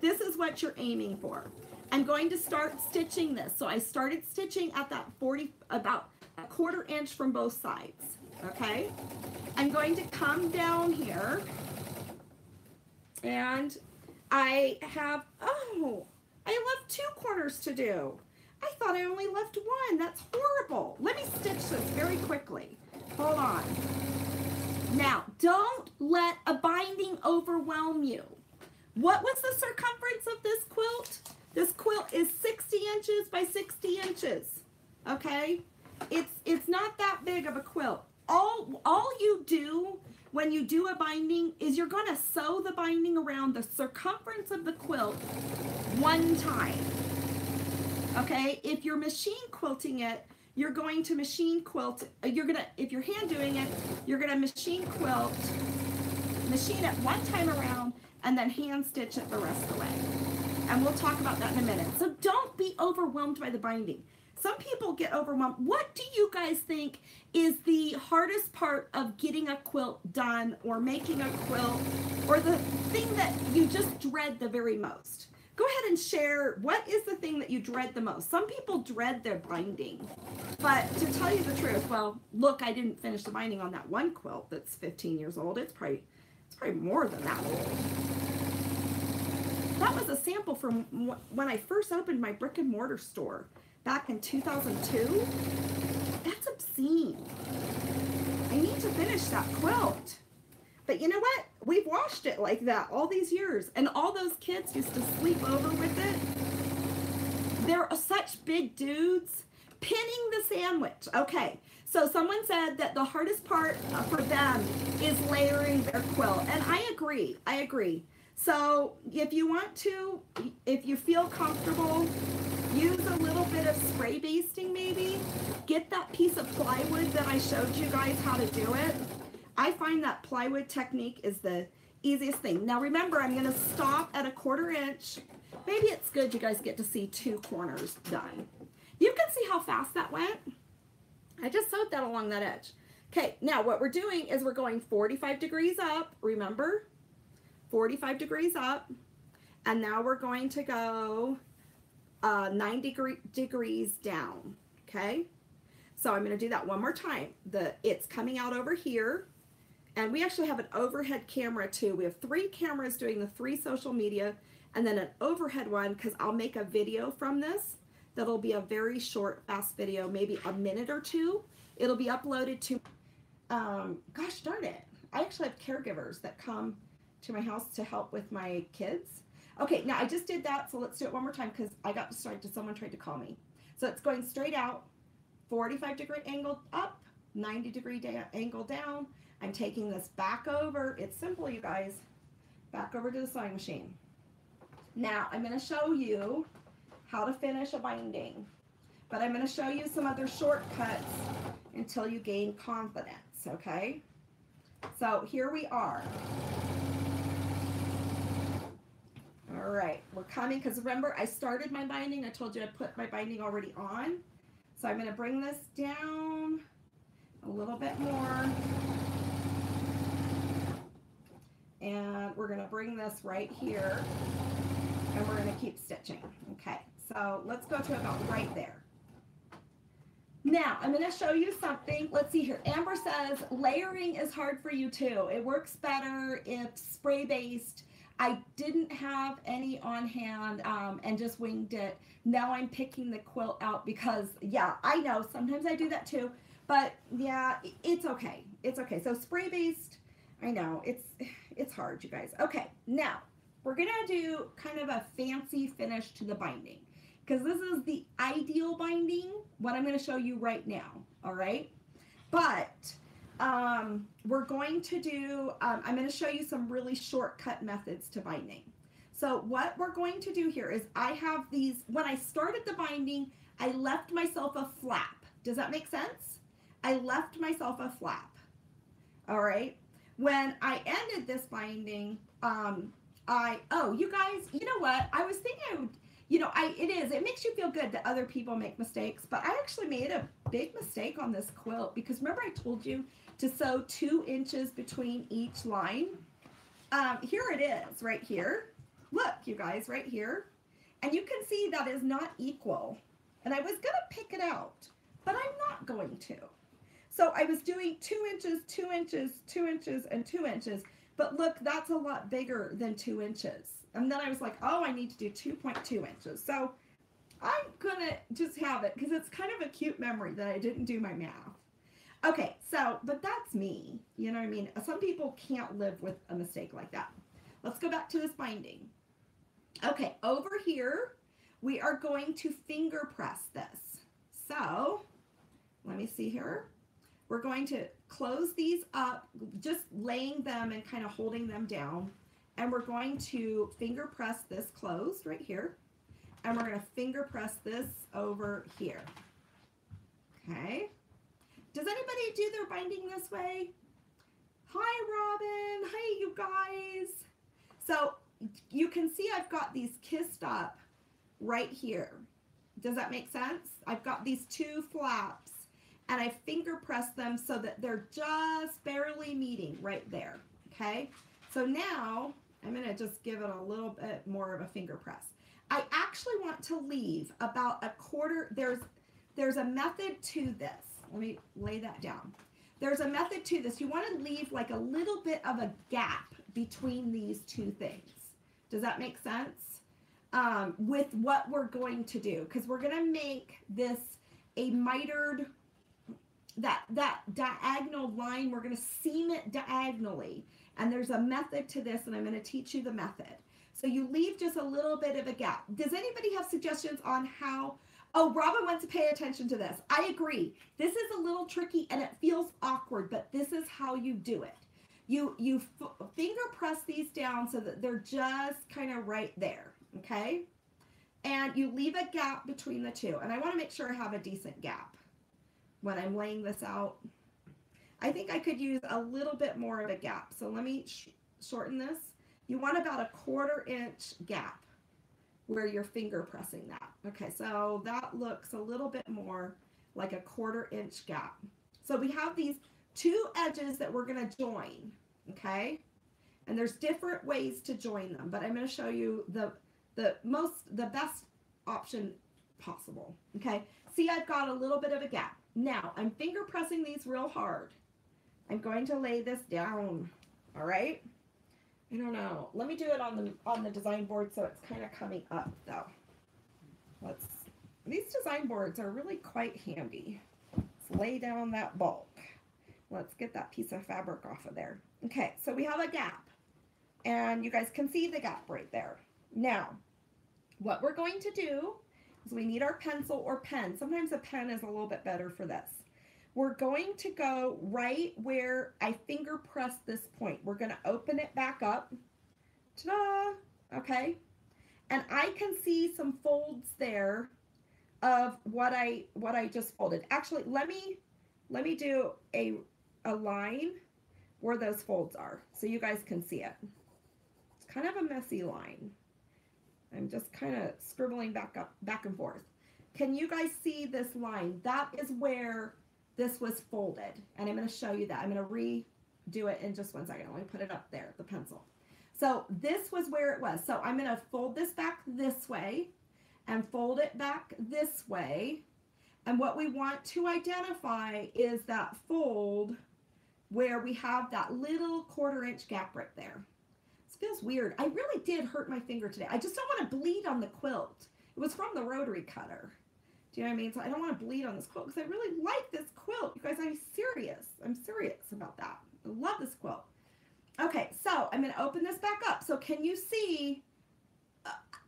This is what you're aiming for. I'm going to start stitching this. So I started stitching at that about a 1/4 inch from both sides, okay? I'm going to come down here, and I have, oh, I left 2 corners to do. I thought I only left 1. That's horrible. Let me stitch this very quickly. Hold on. Now, don't let a binding overwhelm you. What was the circumference of this quilt? This quilt is 60 inches by 60 inches, okay? It's not that big of a quilt. All you do when you do a binding is you're going to sew the binding around the circumference of the quilt 1 time, okay? If you're machine quilting it, you're going to machine quilt. If you're hand doing it, you're going to machine it 1 time around, and then hand stitch it the rest of the way. And we'll talk about that in a minute. So don't be overwhelmed by the binding. Some people get overwhelmed. What do you guys think is the hardest part of getting a quilt done, or making a quilt, or the thing that you just dread the very most? Go ahead and share, what is the thing that you dread the most? Some people dread their binding, but to tell you the truth, well, look, I didn't finish the binding on that one quilt that's 15 years old. It's probably more than that old. That was a sample from when I first opened my brick and mortar store back in 2002. That's obscene. I need to finish that quilt. But you know what? We've washed it like that all these years, and all those kids used to sleep over with it. They're such big dudes. Pinning the sandwich. Okay, so someone said that the hardest part for them is layering their quilt, and I agree. So if you feel comfortable, use a little bit of spray basting maybe. Get that piece of plywood that I showed you guys how to do it. I find that plywood technique is the easiest thing. Now remember, I'm going to stop at a 1/4 inch. Maybe it's good you guys get to see 2 corners done. You can see how fast that went. I just sewed that along that edge. Okay, now what we're doing is we're going 45 degrees up, remember? 45 degrees up. And now we're going to go 90 degrees down, okay? So I'm going to do that one more time. It's coming out over here. And we actually have an overhead camera too. We have 3 cameras doing the 3 social media, and then an overhead one, because I'll make a video from this. That'll be a very short, fast video, maybe a minute or 2. It'll be uploaded to, gosh darn it. I actually have caregivers that come to my house to help with my kids. Okay, now I just did that, so let's do it one more time because I got distracted. Someone tried to call me. So it's going straight out, 45-degree angle up, 90-degree angle down. I'm taking this back over. It's simple, you guys. Back over to the sewing machine. Now I'm going to show you how to finish a binding, but I'm going to show you some other shortcuts until you gain confidence, okay? So here we are. All right, we're coming, because remember I started my binding. I told you I put my binding already on. So I'm going to bring this down a little bit more. And we're going to bring this right here, and we're going to keep stitching. Okay, so let's go to about right there. Now, I'm going to show you something. Let's see here. Amber says, layering is hard for you too. It works better if spray-based. I didn't have any on hand and just winged it. Now I'm picking the quilt out because, yeah, I know. Sometimes I do that too. But, yeah, it's okay. It's okay. So spray-based, I know. It's hard, you guys. Okay, now, we're going to do kind of a fancy finish to the binding, because this is the ideal binding, what I'm going to show you right now, all right? But we're going to do, I'm going to show you some really shortcut methods to binding. So what we're going to do here is I have these, when I started the binding, I left myself a flap. Does that make sense? I left myself a flap. All right. When I ended this binding, you guys, you know what? I was thinking I would, it makes you feel good that other people make mistakes, but I actually made a big mistake on this quilt because remember I told you to sew 2 inches between each line? Here it is right here. Look, you guys, right here. And you can see that is not equal. And I was going to pick it out, but I'm not going to. So I was doing 2 inches, 2 inches, 2 inches, and 2 inches. But look, that's a lot bigger than 2 inches. And then I was like, oh, I need to do 2.2 inches. So I'm going to just have it because it's kind of a cute memory that I didn't do my math. Okay, so, but that's me. You know what I mean? Some people can't live with a mistake like that. Let's go back to this binding. Okay, over here, we are going to finger press this. So, let me see here. We're going to close these up, just laying them and kind of holding them down. And we're going to finger press this closed right here. And we're going to finger press this over here. Okay. Does anybody do their binding this way? Hi, Robin. Hi, you guys. So you can see I've got these kissed up right here. Does that make sense? I've got these 2 flaps and I finger press them so that they're just barely meeting right there. Okay. So now I'm going to just give it a little bit more of a finger press. I actually want to leave about a quarter. There's a method to this. Let me lay that down. There's a method to this. You want to leave like a little bit of a gap between these 2 things. Does that make sense? With what we're going to do, because we're going to make this a mitered, that diagonal line, we're going to seam it diagonally. And there's a method to this, and I'm going to teach you the method. So you leave just a little bit of a gap. Does anybody have suggestions on how? Oh, Robin wants to pay attention to this. I agree. This is a little tricky and it feels awkward, but this is how you do it. You finger press these down so that they're just kind of right there, okay? And you leave a gap between the 2. And I want to make sure I have a decent gap when I'm laying this out. I think I could use a little bit more of a gap. So let me shorten this. You want about a 1/4 inch gap where you're finger pressing that. Okay, so that looks a little bit more like a 1/4 inch gap. So we have these 2 edges that we're going to join, okay? And there's different ways to join them, but I'm going to show you the best option possible, okay? See, I've got a little bit of a gap. Now, I'm finger pressing these real hard. I'm going to lay this down, all right? I don't know. Let me do it on the design board so it's kind of coming up though. These design boards are really quite handy. Let's lay down that bulk. Let's get that piece of fabric off of there. Okay, so we have a gap and you guys can see the gap right there. Now, what we're going to do is we need our pencil or pen. Sometimes a pen is a little bit better for this. We're going to go right where I finger press this point. We're going to open it back up. Ta-da! Okay. And I can see some folds there of what I just folded. Actually, let me do a line where those folds are so you guys can see it. It's kind of a messy line. I'm just kind of scribbling back and forth. Can you guys see this line? That is where this was folded, and I'm going to show you that. I'm going to redo it in just 1 second. Let me put it up there, the pencil. So this was where it was. So I'm going to fold this back this way and fold it back this way. And what we want to identify is that fold where we have that little 1/4 inch gap right there. This feels weird. I really did hurt my finger today. I just don't want to bleed on the quilt. It was from the rotary cutter. Do you know what I mean? So I don't want to bleed on this quilt because I really like this quilt. You guys, I'm serious. I'm serious about that. I love this quilt. Okay, so I'm going to open this back up. So can you see?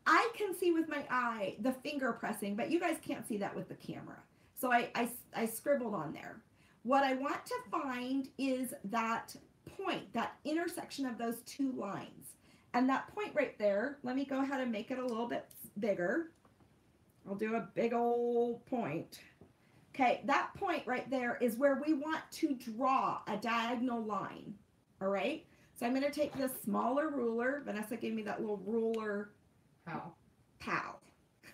I can see with my eye the finger pressing, but you guys can't see that with the camera. So I scribbled on there. what I want to find is that point, that intersection of those two lines. And that point right there, let me go ahead and make it a little bit bigger. I'll do a big old point. Okay, that point right there is where we want to draw a diagonal line. All right, so I'm going to take this smaller ruler. Vanessa gave me that little ruler pal,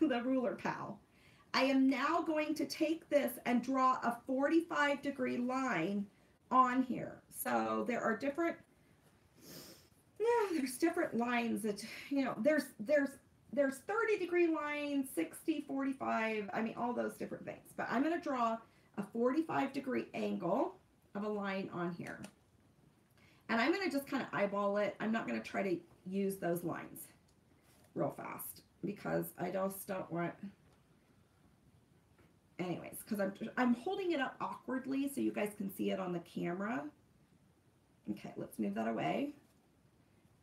the ruler pal. I am now going to take this and draw a 45-degree line on here. So there are different, there's different lines that, there's 30-degree lines, 60, 45, I mean, all those different things. But I'm going to draw a 45-degree angle of a line on here. And I'm going to just kind of eyeball it. I'm not going to try to use those lines real fast because I just don't want, anyways, because I'm holding it up awkwardly so you guys can see it on the camera. Okay, let's move that away.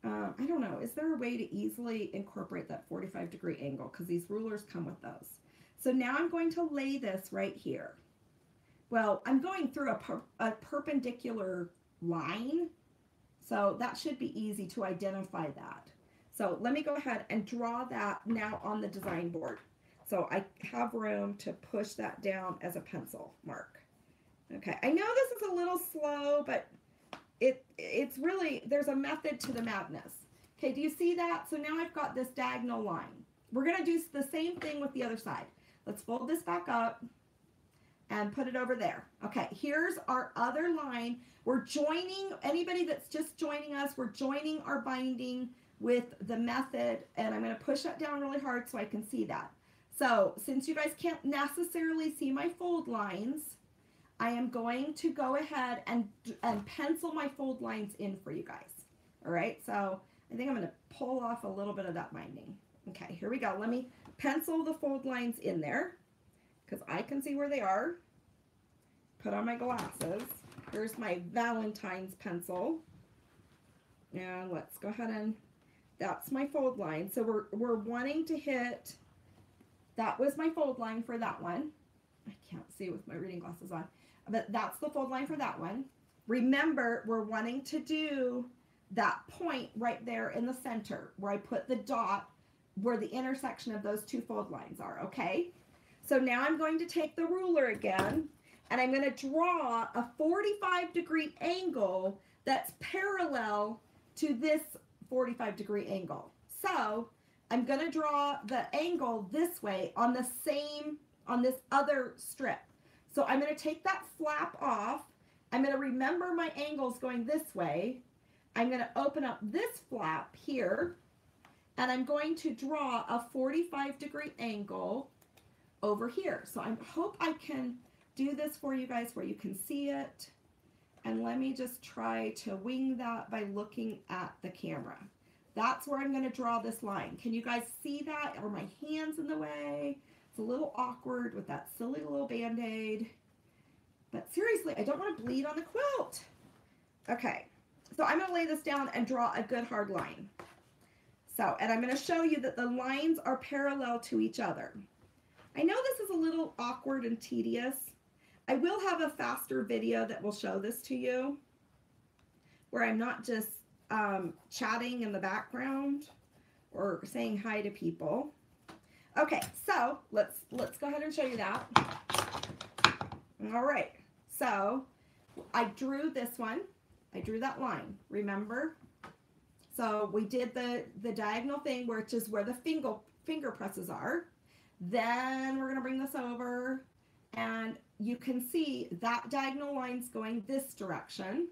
I don't know, is there a way to easily incorporate that 45-degree angle? Because these rulers come with those. So now I'm going to lay this right here. Well, I'm going through a perpendicular line, so that should be easy to identify that. So let me go ahead and draw that now on the design board. So I have room to push that down as a pencil mark. Okay, I know this is a little slow, but it's really, there's a method to the madness. Okay, do you see that? So now I've got this diagonal line. We're going to do the same thing with the other side. Let's fold this back up and put it over there. Okay, here's our other line. We're joining, anybody that's just joining us, we're joining our binding with the method, and I'm going to push that down really hard so I can see that. So since you guys can't necessarily see my fold lines, I am going to go ahead and pencil my fold lines in for you guys. All right, so I think I'm going to pull off a little bit of that binding. Okay, here we go. Let me pencil the fold lines in there because I can see where they are. Put on my glasses. Here's my Valentine's pencil. And let's go ahead and, that's my fold line. So we're wanting to hit, that was my fold line for that one. I can't see with my reading glasses on. But that's the fold line for that one. Remember, we're wanting to do that point right there in the center where I put the dot where the intersection of those two fold lines are, okay? So now I'm going to take the ruler again and I'm going to draw a 45-degree angle that's parallel to this 45-degree angle. So I'm going to draw the angle this way on the same, on this other strip. So I'm going to take that flap off. I'm going to remember my angles going this way. I'm going to open up this flap here, and I'm going to draw a 45-degree angle over here. So I hope I can do this for you guys where you can see it. And let me just try to wing that by looking at the camera. That's where I'm going to draw this line. Can you guys see that? Are my hands in the way? It's a little awkward with that silly little band-aid. But seriously, I don't want to bleed on the quilt. Okay, so I'm going to lay this down and draw a good hard line. So, and I'm going to show you that the lines are parallel to each other. I know this is a little awkward and tedious. I will have a faster video that will show this to you, where I'm not just chatting in the background or saying hi to people. Okay, so let's go ahead and show you that. All right, so I drew this one. I drew that line, remember? So we did the diagonal thing, which is where the finger presses are. Then we're gonna bring this over, and you can see that diagonal line's going this direction.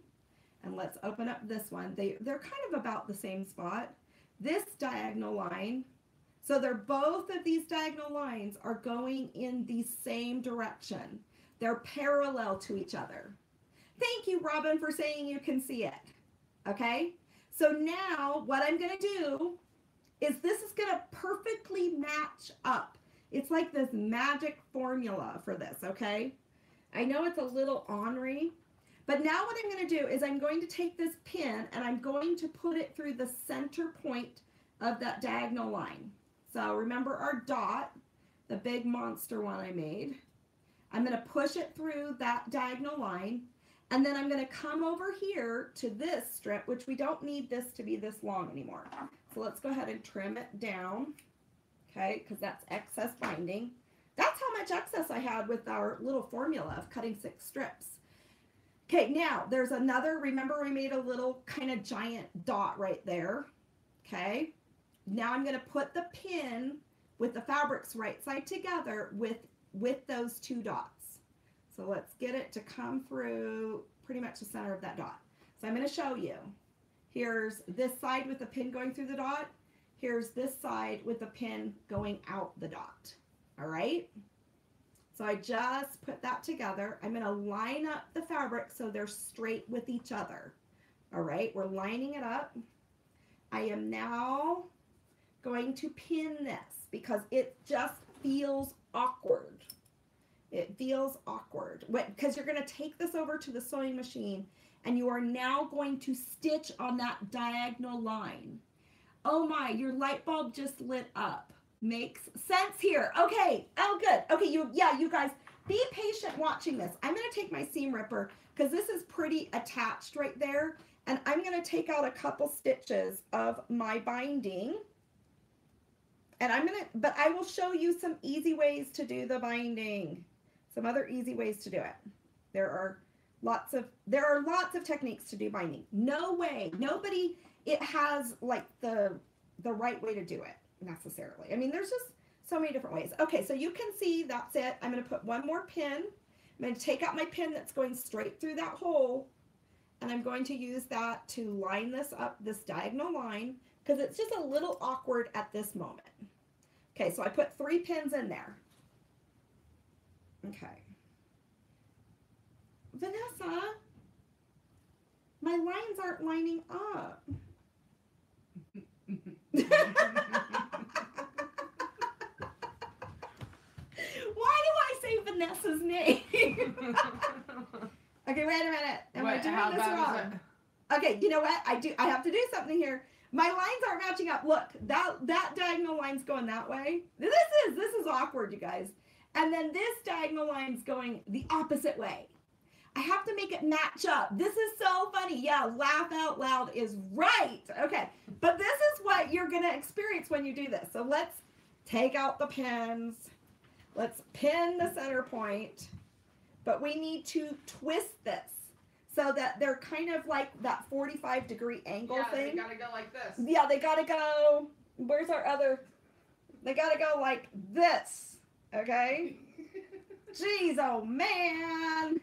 And let's open up this one. They're kind of about the same spot. This diagonal line, so they're both of these diagonal lines are going in the same direction. They're parallel to each other. Thank you, Robin, for saying you can see it. Okay, so now what I'm gonna do is this is gonna perfectly match up. It's like this magic formula for this, okay? I know it's a little ornery, but now what I'm going to do is I'm going to take this pin and I'm going to put it through the center point of that diagonal line. So remember our dot, the big monster one I made. I'm going to push it through that diagonal line, and then I'm going to come over here to this strip, which we don't need this to be this long anymore. So let's go ahead and trim it down, okay, because that's excess binding. That's how much excess I had with our little formula of cutting 6 strips. Okay, now there's another, remember we made a little kind of giant dot right there, okay? Now I'm going to put the pin with the fabrics right side together with those 2 dots. So let's get it to come through pretty much the center of that dot. So I'm going to show you. Here's this side with the pin going through the dot. Here's this side with the pin going out the dot. All right? So I just put that together. I'm going to line up the fabric so they're straight with each other. All right, we're lining it up. I am now going to pin this because it just feels awkward. It feels awkward because you're going to take this over to the sewing machine and you are now going to stitch on that diagonal line. Oh my, your light bulb just lit up. Makes sense here. Okay. Oh, good. Okay. You guys, be patient watching this. I'm going to take my seam ripper because this is pretty attached right there. And I'm going to take out a couple stitches of my binding. And but I will show you some easy ways to do the binding. Some other easy ways to do it. There are lots of techniques to do binding. No way. Nobody, it has like the right way to do it. Necessarily. I mean, there's just so many different ways. Okay, so you can see that's it. I'm going to put one more pin. I'm going to take out my pin that's going straight through that hole, and I'm going to use that to line this up, this diagonal line, because it's just a little awkward at this moment. Okay, so I put 3 pins in there. Okay. Vanessa, my lines aren't lining up. Why do I say Vanessa's name? Okay, wait a minute. Am I doing this wrong? Okay, you know what? I have to do something here. My lines aren't matching up. Look, that diagonal line's going that way. This is awkward, you guys. And then this diagonal line's going the opposite way. I have to make it match up. This is so funny. Yeah, laugh out loud is right. Okay, but this is what you're going to experience when you do this. So let's take out the pins. Let's pin the center point. But we need to twist this so that they're kind of like that 45-degree angle thing. Yeah, they got to go like this. Yeah, they got to go. Where's our other? They got to go like this. Okay? Jeez, oh man.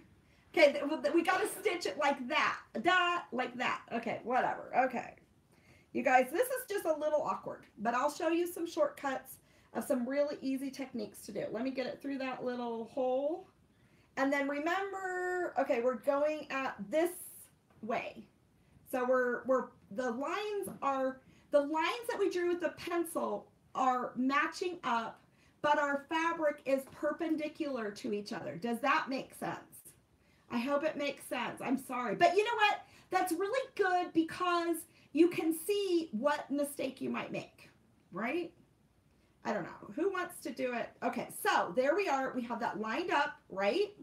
Okay, we got to stitch it like that. Dot, like that. Okay, whatever. Okay. You guys, this is just a little awkward, but I'll show you some shortcuts of some really easy techniques to do. Let me get it through that little hole. And then remember, okay, we're going at this way. So the lines that we drew with the pencil are matching up, but our fabric is perpendicular to each other. Does that make sense? I hope it makes sense. I'm sorry. But you know what? That's really good because you can see what mistake you might make, right? I don't know. Who wants to do it? Okay, so there we are. We have that lined up, right?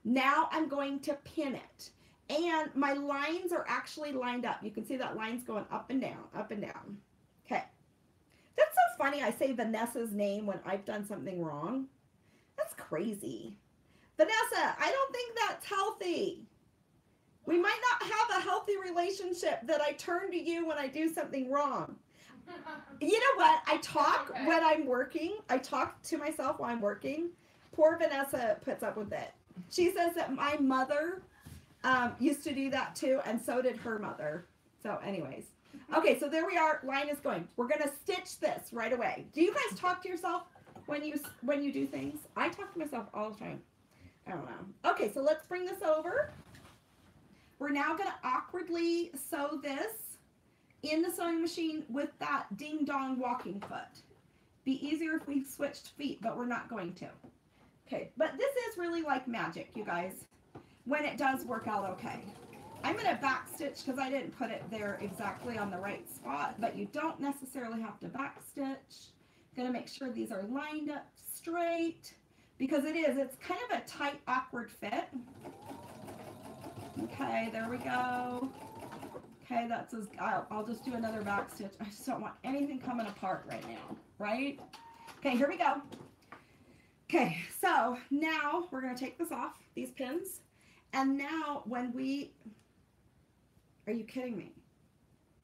Now I'm going to pin it. And my lines are actually lined up. You can see that line's going up and down, up and down. Okay. That's so funny I say Vanessa's name when I've done something wrong. That's crazy. Vanessa, I don't think that's healthy. We might not have a healthy relationship that I turn to you when I do something wrong. You know what? I talk when I'm working. I talk to myself while I'm working. Poor Vanessa puts up with it. She says that my mother used to do that too, and so did her mother. So anyways. Okay, so there we are. Line is going. We're going to stitch this right away. Do you guys talk to yourself when you do things? I talk to myself all the time. I don't know. Okay, so let's bring this over. We're now going to awkwardly sew this in the sewing machine with that ding-dong walking foot. Be easier if we switched feet, but we're not going to. Okay, but this is really like magic, you guys, when it does work out okay. I'm going to back stitch because I didn't put it there exactly on the right spot, but you don't necessarily have to back stitch. Going to make sure these are lined up straight because it's kind of a tight, awkward fit. Okay, there we go. Okay, that's as, I'll just do another back stitch. I just don't want anything coming apart right now, right? Okay, here we go. Okay, so now we're going to take this off, these pins. And now when we, are you kidding me?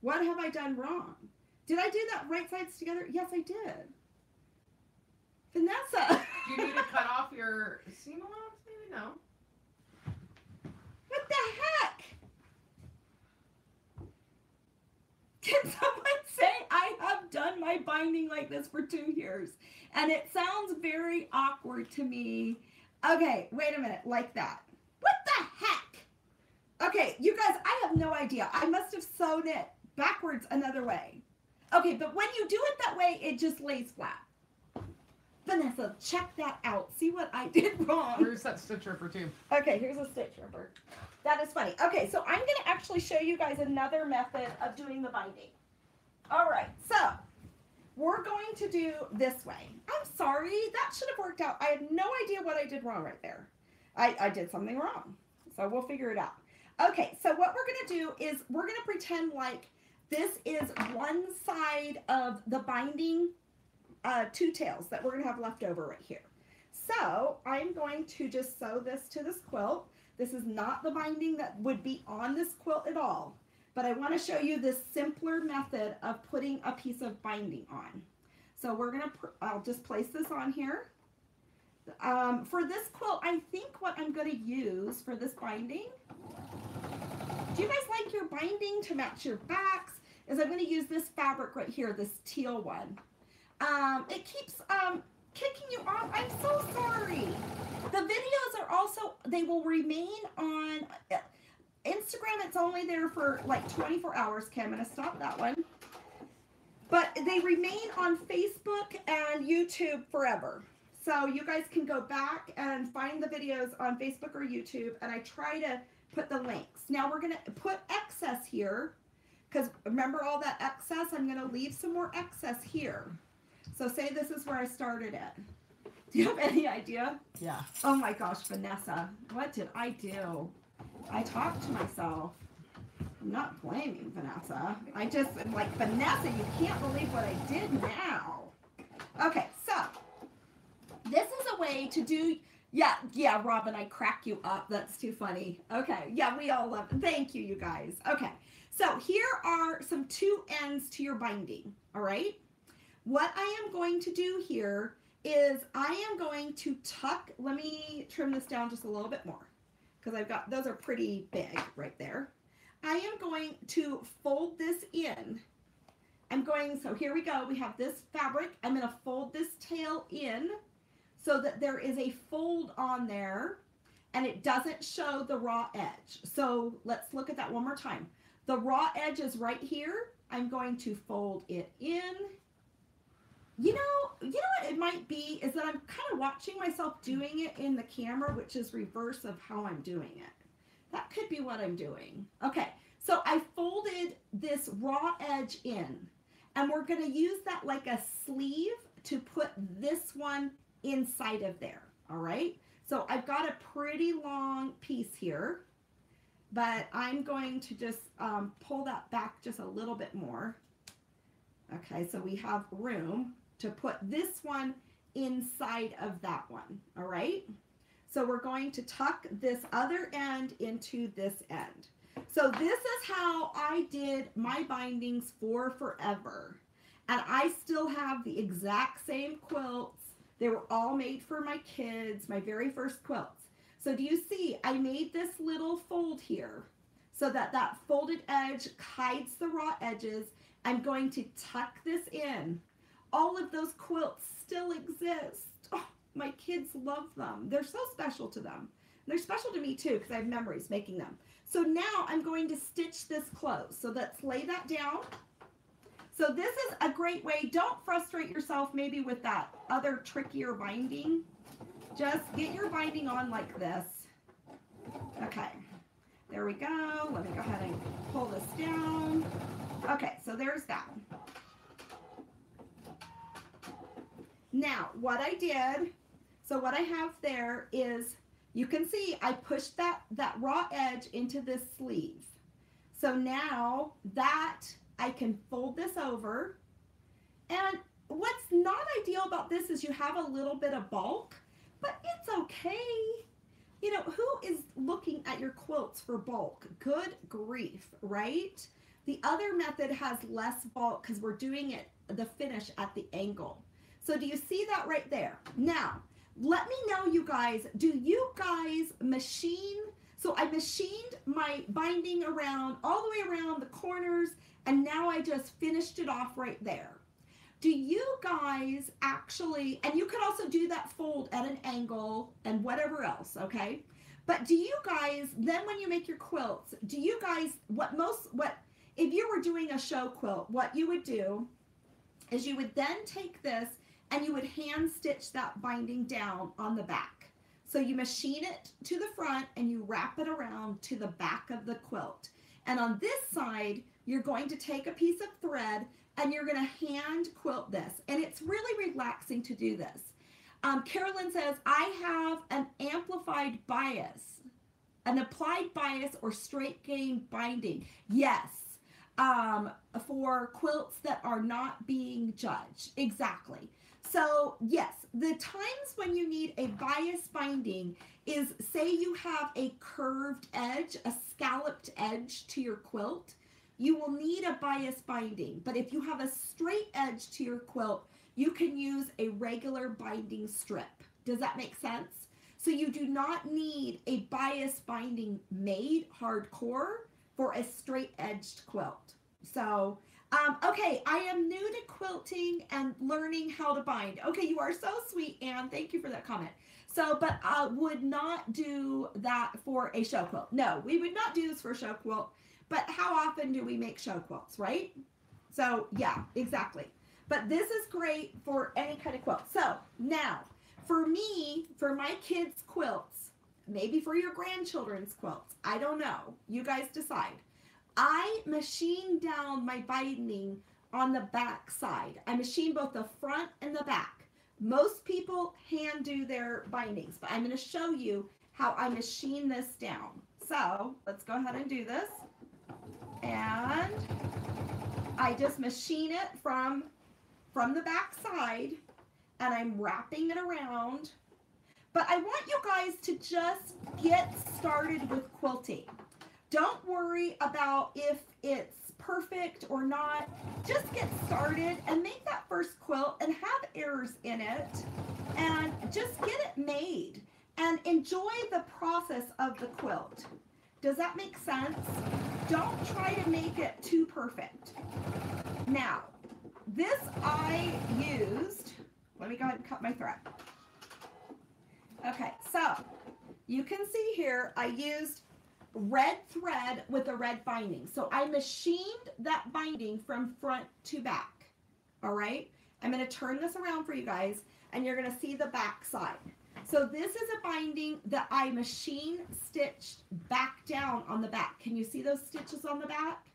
What have I done wrong? Did I do that right sides together? Yes, I did. Vanessa. Do you need to cut off your seam allowance? Maybe no. What the heck? Can someone say I have done my binding like this for 2 years? And it sounds very awkward to me. Okay, wait a minute, like that. What the heck? Okay, you guys, I have no idea. I must have sewn it backwards another way. Okay, but when you do it that way, it just lays flat. Vanessa, check that out. See what I did wrong. Where's that stitch ripper too? Okay, here's a stitch ripper. That is funny. Okay, so I'm going to actually show you guys another method of doing the binding. All right, so we're going to do this way. I'm sorry, that should have worked out. I have no idea what I did wrong right there. I did something wrong, so we'll figure it out. Okay, so what we're going to do is we're going to pretend like this is one side of the binding 2 tails that we're going to have left over right here. So I'm going to just sew this to this quilt. This is not the binding that would be on this quilt at all, but I want to show you this simpler method of putting a piece of binding on. So we're going to, I'll just place this on here. For this quilt, I think what I'm going to use for this binding, do you guys like your binding to match your backs? Is I'm going to use this fabric right here, this teal one. It keeps kicking you off. I'm so sorry. The videos are also, they will remain on Instagram. It's only there for like 24 hours. Okay, I'm going to stop that one. But they remain on Facebook and YouTube forever. So you guys can go back and find the videos on Facebook or YouTube, and I try to put the links. Now we're going to put excess here, because remember all that excess? I'm going to leave some more excess here. So say this is where I started it. Do you have any idea? Yeah. Oh my gosh, Vanessa, what did I do? I talked to myself. I'm not blaming Vanessa. I just am like, Vanessa, you can't believe what I did now. Okay, so this is a way to do, yeah, Robin, I crack you up. That's too funny. Okay, yeah, we all love it. Thank you, you guys. Okay, so here are some 2 ends to your binding, all right? What I am going to do here is I am going to tuck, let me trim this down just a little bit more, because I've got, those are pretty big right there. I am going to fold this in. So here we go. We have this fabric. I'm going to fold this tail in so that there is a fold on there and it doesn't show the raw edge. So let's look at that one more time. The raw edge is right here. I'm going to fold it in. You know what it might be is that I'm kind of watching myself doing it in the camera, which is reverse of how I'm doing it. That could be what I'm doing. Okay, so I folded this raw edge in, and we're going to use that like a sleeve to put this one inside of there, all right? So I've got a pretty long piece here, but I'm going to just pull that back just a little bit more. Okay, so we have room to put this one inside of that one, all right? So we're going to tuck this other end into this end. So this is how I did my bindings for forever. And I still have the exact same quilts. They were all made for my kids, my very first quilts. So do you see, I made this little fold here so that that folded edge hides the raw edges. I'm going to tuck this in. All of those quilts still exist. Oh, my kids love them. They're so special to them. And they're special to me too because I have memories making them. So now I'm going to stitch this close. So let's lay that down. So this is a great way. Don't frustrate yourself maybe with that other trickier binding. Just get your binding on like this. Okay, there we go. Let me go ahead and pull this down. Okay, so there's that. Now, what I did, So what I have there is, you can see I pushed that raw edge into this sleeve. So now that I can fold this over, and what's not ideal about this is you have a little bit of bulk, but it's okay. You know, who is looking at your quilts for bulk? Good grief, right? The other method has less bulk because we're doing it, the finish at the angle. So do you see that right there? Now, let me know, you guys, do you guys machine? So I machined my binding around, all the way around the corners, and now I just finished it off right there. Do you guys actually, and you could also do that fold at an angle and whatever else, okay? But do you guys, then when you make your quilts, do you guys, if you were doing a show quilt, what you would do is you would then take this and you would hand stitch that binding down on the back. So you machine it to the front and you wrap it around to the back of the quilt. And on this side, you're going to take a piece of thread and you're going to hand quilt this. And it's really relaxing to do this. Carolyn says, I have an amplified bias, an applied bias or straight gain binding. Yes, for quilts that are not being judged. Exactly. So yes, the times when you need a bias binding is, say you have a curved edge, a scalloped edge to your quilt, you will need a bias binding. But if you have a straight edge to your quilt, you can use a regular binding strip. Does that make sense? So you do not need a bias binding made hardcore for a straight edged quilt. So okay, I am new to quilting and learning how to bind. Okay, you are so sweet, Anne. Thank you for that comment. So, but I would not do that for a show quilt. No, we would not do this for a show quilt. But how often do we make show quilts, right? So, yeah, exactly. But this is great for any kind of quilt. So, now, for me, for my kids' quilts, maybe for your grandchildren's quilts, I don't know. You guys decide. I machine down my binding on the back side. I machine both the front and the back. Most people hand do their bindings, but I'm going to show you how I machine this down. So let's go ahead and do this. And I just machine it from the back side, and I'm wrapping it around. But I want you guys to just get started with quilting. Don't worry about if it's perfect or not. Just get started and make that first quilt and have errors in it and just get it made and enjoy the process of the quilt. Does that make sense? Don't try to make it too perfect. Now, this I used, let me go ahead and cut my thread. Okay, so you can see here I used red thread with a red binding. So I machined that binding from front to back. All right, I'm going to turn this around for you guys and you're going to see the back side. So this is a binding that I machine stitched back down on the back. Can you see those stitches on the back?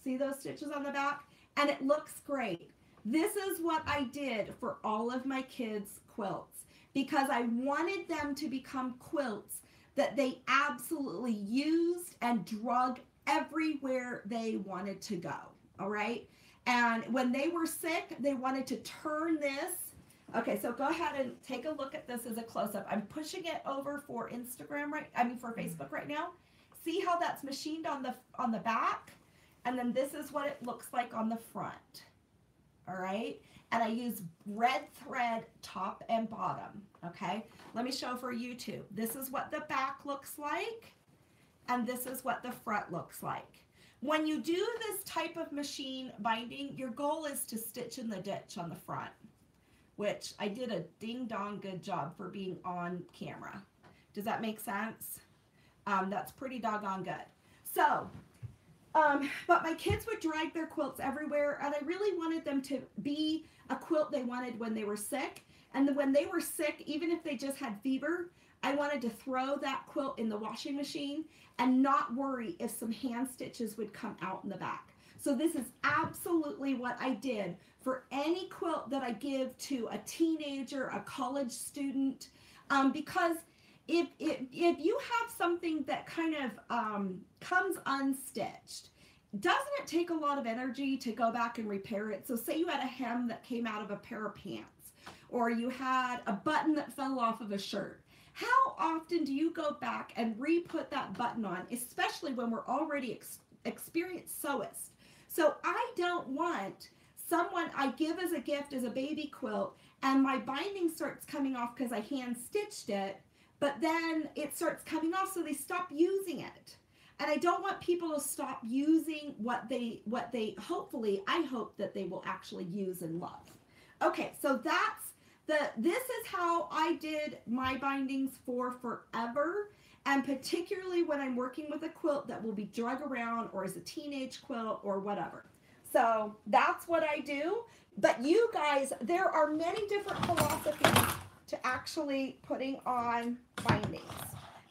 See those stitches on the back? And it looks great. This is what I did for all of my kids' quilts because I wanted them to become quilts that they absolutely used and drug everywhere they wanted to go, all right? And when they were sick, they wanted to turn this. Okay, so go ahead and take a look at this as a close-up. I'm pushing it over for Instagram for Facebook right now. See how that's machined on the back? And then this is what it looks like on the front, all right? And I use red thread top and bottom, okay? Let me show for YouTube. This is what the back looks like, and this is what the front looks like. When you do this type of machine binding, your goal is to stitch in the ditch on the front, which I did a ding-dong good job for being on camera. Does that make sense? That's pretty doggone good. So, but my kids would drag their quilts everywhere, and I really wanted them to be a quilt they wanted when they were sick. And then when they were sick, even if they just had fever, I wanted to throw that quilt in the washing machine and not worry if some hand stitches would come out in the back. So this is absolutely what I did for any quilt that I give to a teenager, a college student, because if you have something that kind of comes unstitched, doesn't it take a lot of energy to go back and repair it? So say you had a hem that came out of a pair of pants, or you had a button that fell off of a shirt. How often do you go back and re-put that button on, especially when we're already experienced sewists? So I don't want someone I give as a gift as a baby quilt and my binding starts coming off because I hand stitched it, but then it starts coming off so they stop using it. And I don't want people to stop using what they hopefully, I hope that they will actually use and love. Okay, so this is how I did my bindings for forever, and particularly when I'm working with a quilt that will be drug around or is a teenage quilt or whatever. So that's what I do. But you guys, there are many different philosophies to actually putting on bindings.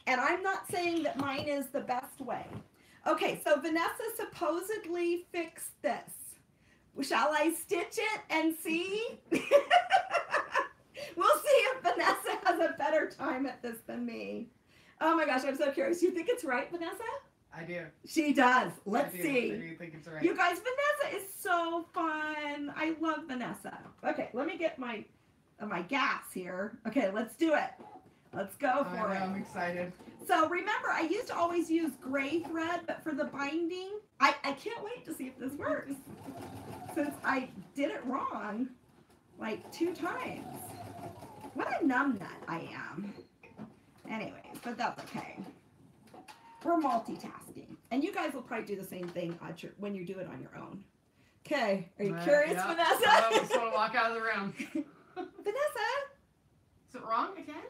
And I'm not saying that mine is the best way. Okay, so Vanessa supposedly fixed this. Shall I stitch it and see? We'll see if Vanessa has a better time at this than me. Oh my gosh, I'm so curious. You think it's right, Vanessa? I do. She does. Let's see. I do think it's right. You guys, Vanessa is so fun. I love Vanessa. Okay, let me get my gas here. Okay, let's do it. Let's go for it. I'm excited. So remember, I used to always use gray thread, but for the binding, I can't wait to see if this works. Since I did it wrong like 2 times. What a numbnut I am. Anyways, but that's okay. We're multitasking. And you guys will probably do the same thing when you do it on your own. Okay, are you curious, yeah. Vanessa? I just want to walk out of the room. Vanessa? Is it wrong again?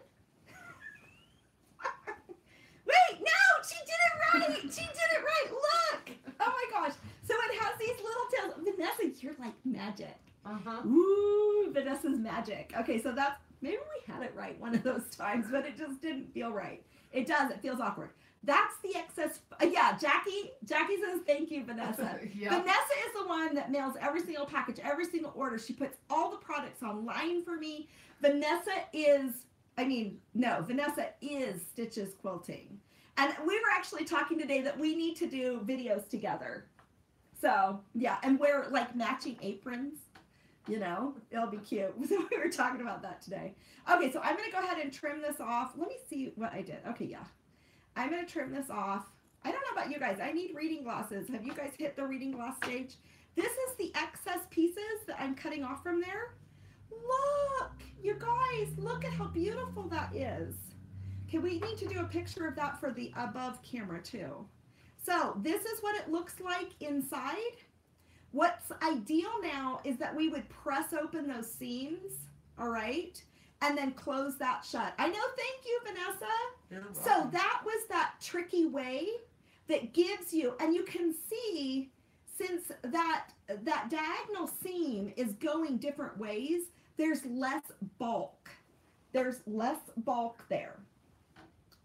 Wait, no, she did it right. She did it right. Look. Oh my gosh. So it has these little tails. Vanessa, you're like magic. Uh-huh. Ooh, Vanessa's magic. Okay, so that's, maybe we had it right one of those times, but it just didn't feel right. It does, it feels awkward. That's the excess, yeah, Jackie says thank you, Vanessa. Yep. Vanessa is the one that mails every single package, every single order. She puts all the products online for me. Vanessa is Stitches Quilting. And we were actually talking today that we need to do videos together. So, yeah, and wear like matching aprons. You know, it'll be cute. So we were talking about that today. Okay, so I'm going to go ahead and trim this off. Let me see what I did. Okay, yeah. I'm going to trim this off. I don't know about you guys. I need reading glasses. Have you guys hit the reading glass stage? This is the excess pieces that I'm cutting off from there. Look, you guys, look at how beautiful that is. Okay, we need to do a picture of that for the above camera too. So this is what it looks like inside. What's ideal now is that we would press open those seams, all right, and then close that shut. I know, thank you, Vanessa. So that was that tricky way that gives you, and you can see since that diagonal seam is going different ways, there's less bulk. There's less bulk there.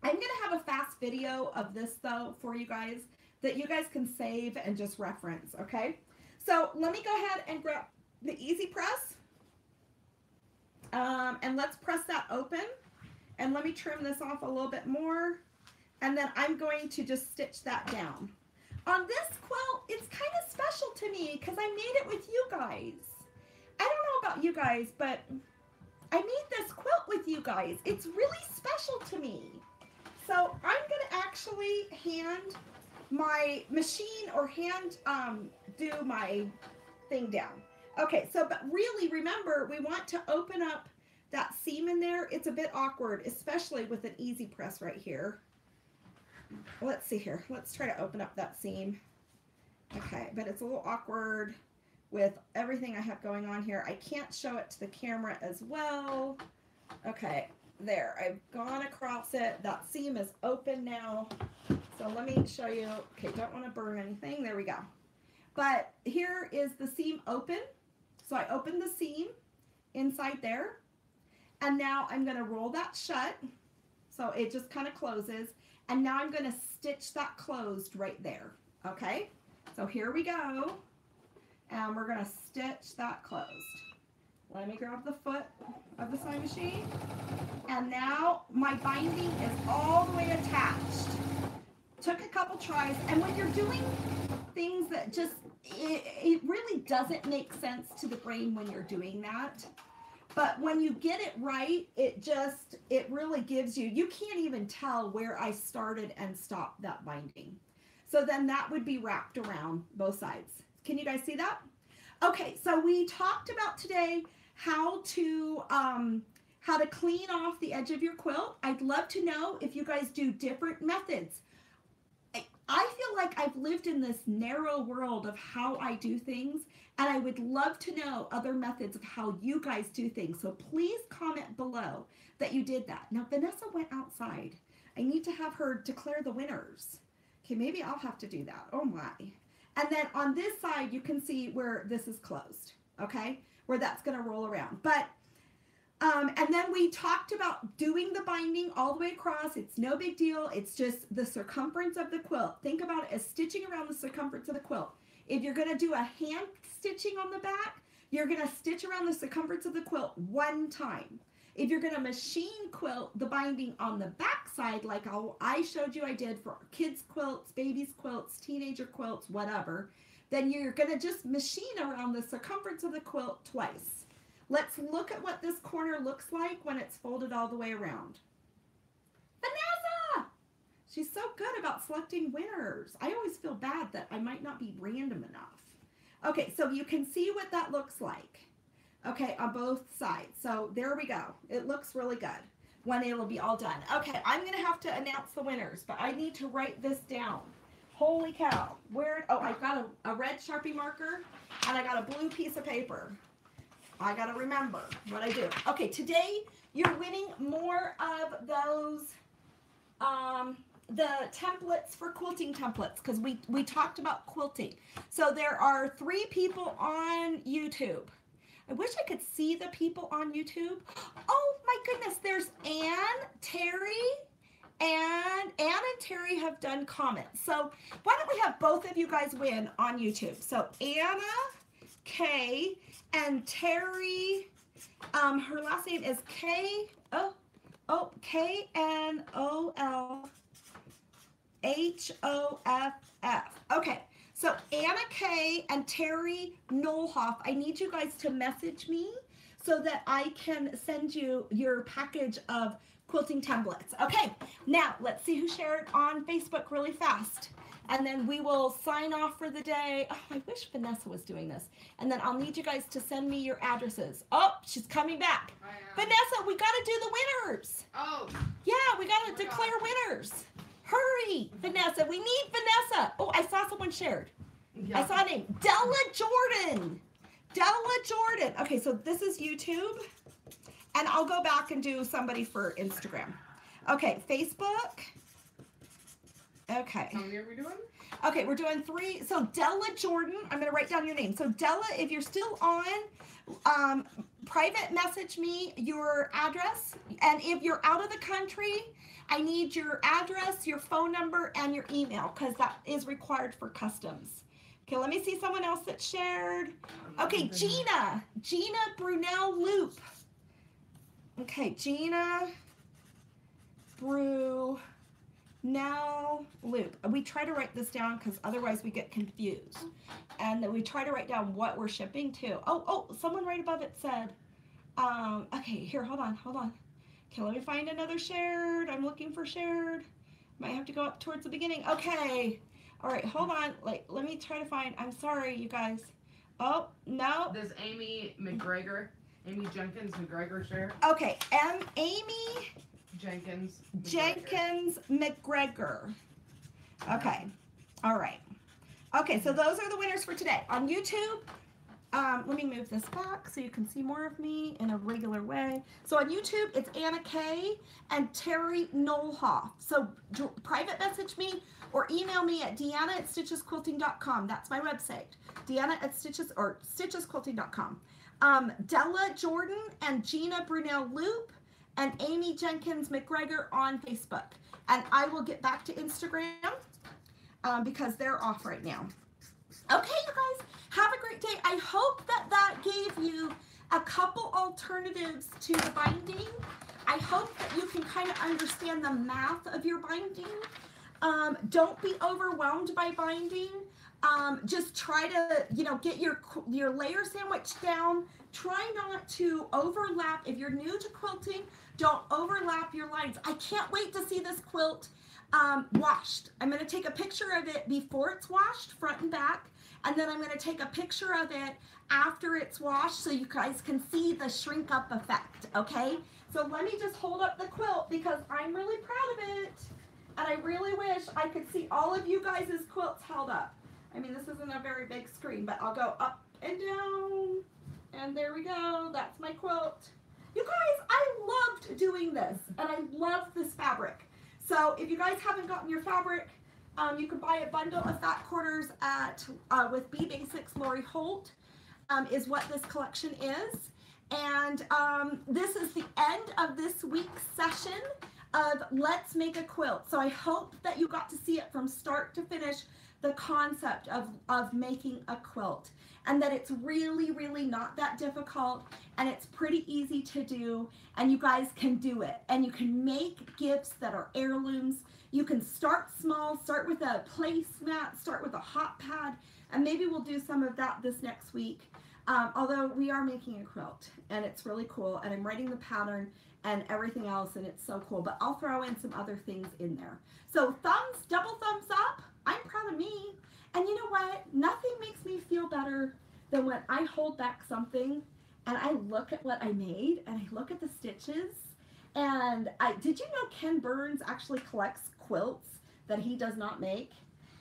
I'm going to have a fast video of this, though, for you guys that you guys can save and just reference, okay? So let me go ahead and grab the easy press. And let's press that open. And let me trim this off a little bit more. And then I'm going to just stitch that down. On this quilt, it's kind of special to me because I made it with you guys. I don't know about you guys, but I made this quilt with you guys. It's really special to me. So I'm going to actually hand my machine or hand do my thing down. Okay, so but really remember, we want to open up that seam in there. It's a bit awkward, especially with an easy press right here. Let's see here. Let's try to open up that seam. Okay, but it's a little awkward with everything I have going on here. I can't show it to the camera as well. Okay, there. I've gone across it. That seam is open now. So let me show you. Okay, don't want to burn anything. There we go. But here is the seam open. So I opened the seam inside there. And now I'm going to roll that shut. So it just kind of closes. And now I'm going to stitch that closed right there. Okay, so here we go. and we're going to stitch that closed. Let me grab the foot of the sewing machine. And now my binding is all the way attached. Took a couple tries, and when you're doing things that just, it really doesn't make sense to the brain when you're doing that. But when you get it right, it really gives you can't even tell where I started and stopped that binding. So then that would be wrapped around both sides. Can you guys see that? Okay, so we talked about today how to clean off the edge of your quilt. I'd love to know if you guys do different methods. I feel like I've lived in this narrow world of how I do things, and I would love to know other methods of how you guys do things. So please comment below that you did that. Now, Vanessa went outside. I need to have her declare the winners. Okay, maybe I'll have to do that. Oh my. And then on this side, you can see where this is closed, okay? Where that's gonna roll around. But, and then we talked about doing the binding all the way across. It's no big deal. It's just the circumference of the quilt. Think about it as stitching around the circumference of the quilt. If you're gonna do a hand stitching on the back, you're gonna stitch around the circumference of the quilt one time. If you're gonna machine quilt the binding on the back side, like I showed you I did for kids quilts, babies quilts, teenager quilts, whatever, then you're gonna just machine around the circumference of the quilt twice. Let's look at what this corner looks like when it's folded all the way around. Vanessa! She's so good about selecting winners. I always feel bad that I might not be random enough. Okay, so you can see what that looks like. Okay, on both sides. So there we go. It looks really good when it'll be all done. Okay, I'm going to have to announce the winners, but I need to write this down. Holy cow. Oh, I've got a red Sharpie marker, and I got a blue piece of paper. I got to remember what I do. Okay, today you're winning more of those, the templates for quilting templates, because we talked about quilting. So there are 3 people on YouTube. I wish I could see the people on YouTube. Oh my goodness, there's Ann, Terry, and Ann and Terry have done comments. So why don't we have both of you guys win on YouTube? So Anna K and Terry, her last name is Knolhoff. Okay. So Anna K and Terry Knolhoff, I need you guys to message me so that I can send you your package of quilting templates. Okay, now let's see who shared on Facebook really fast. And then we will sign off for the day. Oh, I wish Vanessa was doing this. And then I'll need you guys to send me your addresses. Oh, she's coming back. Vanessa, we got to do the winners. Oh. Yeah, we got to declare winners. Hurry, Vanessa. We need Vanessa. Oh, I saw someone shared. Yeah. I saw a name. Della Jordan. Della Jordan. Okay, so this is YouTube. And I'll go back and do somebody for Instagram. Okay, Facebook. Okay. How many are we doing? Okay, we're doing 3. So Della Jordan, I'm going to write down your name. So Della, if you're still on, private message me your address. And if you're out of the country, I need your address, your phone number, and your email, because that is required for customs. Okay, let me see someone else that shared. Okay, Gina Brunel Loop. Okay, Gina Brunel Loop. We try to write this down because otherwise we get confused. And then we try to write down what we're shipping to. Oh, someone right above it said, okay, here, hold on. Okay, let me find another shared. I'm looking for shared. Might have to go up towards the beginning. Okay. All right, hold on. Let me try to find. I'm sorry, you guys. Oh, no. Does Amy Jenkins McGregor share? Okay, Amy Jenkins McGregor. Okay. All right. Okay, so those are the winners for today. On YouTube, let me move this back so you can see more of me in a regular way. So on YouTube, it's Anna K and Terry Knolhoff. So private message me or email me at Deanna@stitchesquilting.com. That's my website. Stitchesquilting.com. Della Jordan and Gina Brunel Loop and Amy Jenkins McGregor on Facebook. And I will get back to Instagram because they're off right now. Okay, you guys, have a great day. I hope that gave you a couple alternatives to the binding. I hope that you can kind of understand the math of your binding. Don't be overwhelmed by binding. Just try to, get your layer sandwich down. Try not to overlap. If you're new to quilting, don't overlap your lines. I can't wait to see this quilt washed. I'm going to take a picture of it before it's washed, front and back, and then I'm going to take a picture of it after it's washed so you guys can see the shrink up effect, okay? So let me just hold up the quilt because I'm really proud of it. And I really wish I could see all of you guys' quilts held up. I mean, this isn't a very big screen, but I'll go up and down. And there we go. That's my quilt. You guys, I loved doing this. And I love this fabric. So if you guys haven't gotten your fabric, you can buy a bundle of fat quarters at with B Basics Lori Holt is what this collection is. And this is the end of this week's session of Let's Make a Quilt. So I hope that you got to see it from start to finish, the concept of making a quilt, and that it's really, really not that difficult, and it's pretty easy to do, and you guys can do it, and you can make gifts that are heirlooms. You can start small, start with a placemat, start with a hot pad, and maybe we'll do some of that this next week. Although we are making a quilt, and it's really cool, and I'm writing the pattern and everything else, and it's so cool, but I'll throw in some other things in there. So double thumbs up. I'm proud of me. And you know what? Nothing makes me feel better than when I hold back something and I look at what I made and I look at the stitches. And did you know Ken Burns actually collects quilts that he does not make?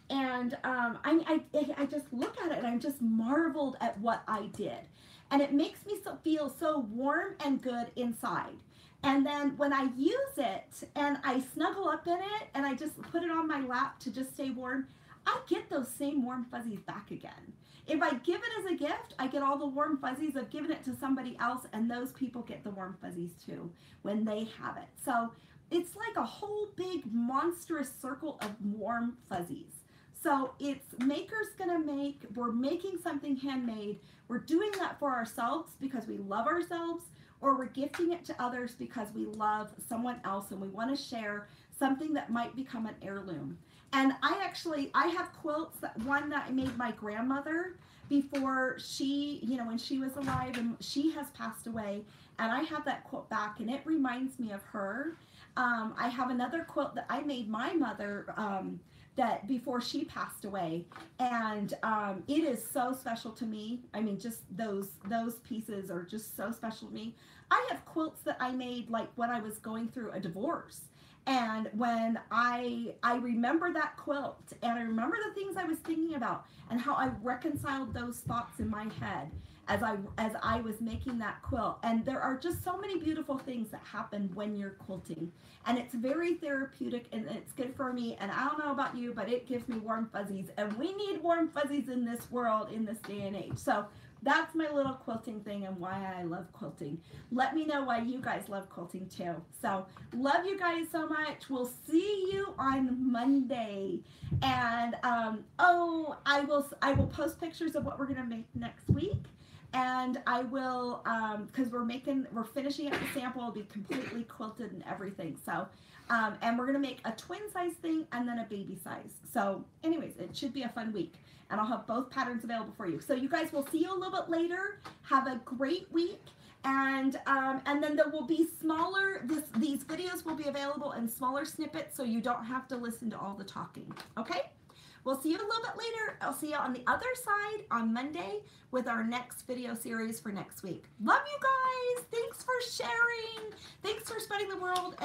And I just look at it and I'm just marveled at what I did. And it makes me feel so warm and good inside. And then when I use it and I snuggle up in it and I just put it on my lap to just stay warm, I get those same warm fuzzies back again. If I give it as a gift, I get all the warm fuzzies of giving it to somebody else, and those people get the warm fuzzies too when they have it. So it's like a whole big monstrous circle of warm fuzzies. So it's Maker's Gonna Make. We're making something handmade. We're doing that for ourselves because we love ourselves, or we're gifting it to others because we love someone else and we want to share something that might become an heirloom. And I have quilts, one that I made my grandmother before she, when she was alive, and she has passed away, and I have that quilt back and it reminds me of her. I have another quilt that I made my mother that before she passed away, and it is so special to me. I mean, just those pieces are just so special to me. I have quilts that I made like when I was going through a divorce, and when I remember that quilt, and I remember the things I was thinking about and how I reconciled those thoughts in my head as I was making that quilt. And there are just so many beautiful things that happen when you're quilting, and it's very therapeutic, and it's good for me. And I don't know about you, but it gives me warm fuzzies, and we need warm fuzzies in this world, in this day and age. So that's my little quilting thing and why I love quilting. Let me know why you guys love quilting too. So love you guys so much. We'll see you on Monday. And I will post pictures of what we're gonna make next week. And I will, because we're finishing up the sample, it'll be completely quilted and everything. So, and we're gonna make a twin size thing and then a baby size. So anyways, it should be a fun week. And I'll have both patterns available for you. So you guys, will see you a little bit later. Have a great week. And then there will be smaller, these videos will be available in smaller snippets so you don't have to listen to all the talking, okay? We'll see you a little bit later. I'll see you on the other side on Monday with our next video series for next week. Love you guys. Thanks for sharing. Thanks for spreading the world.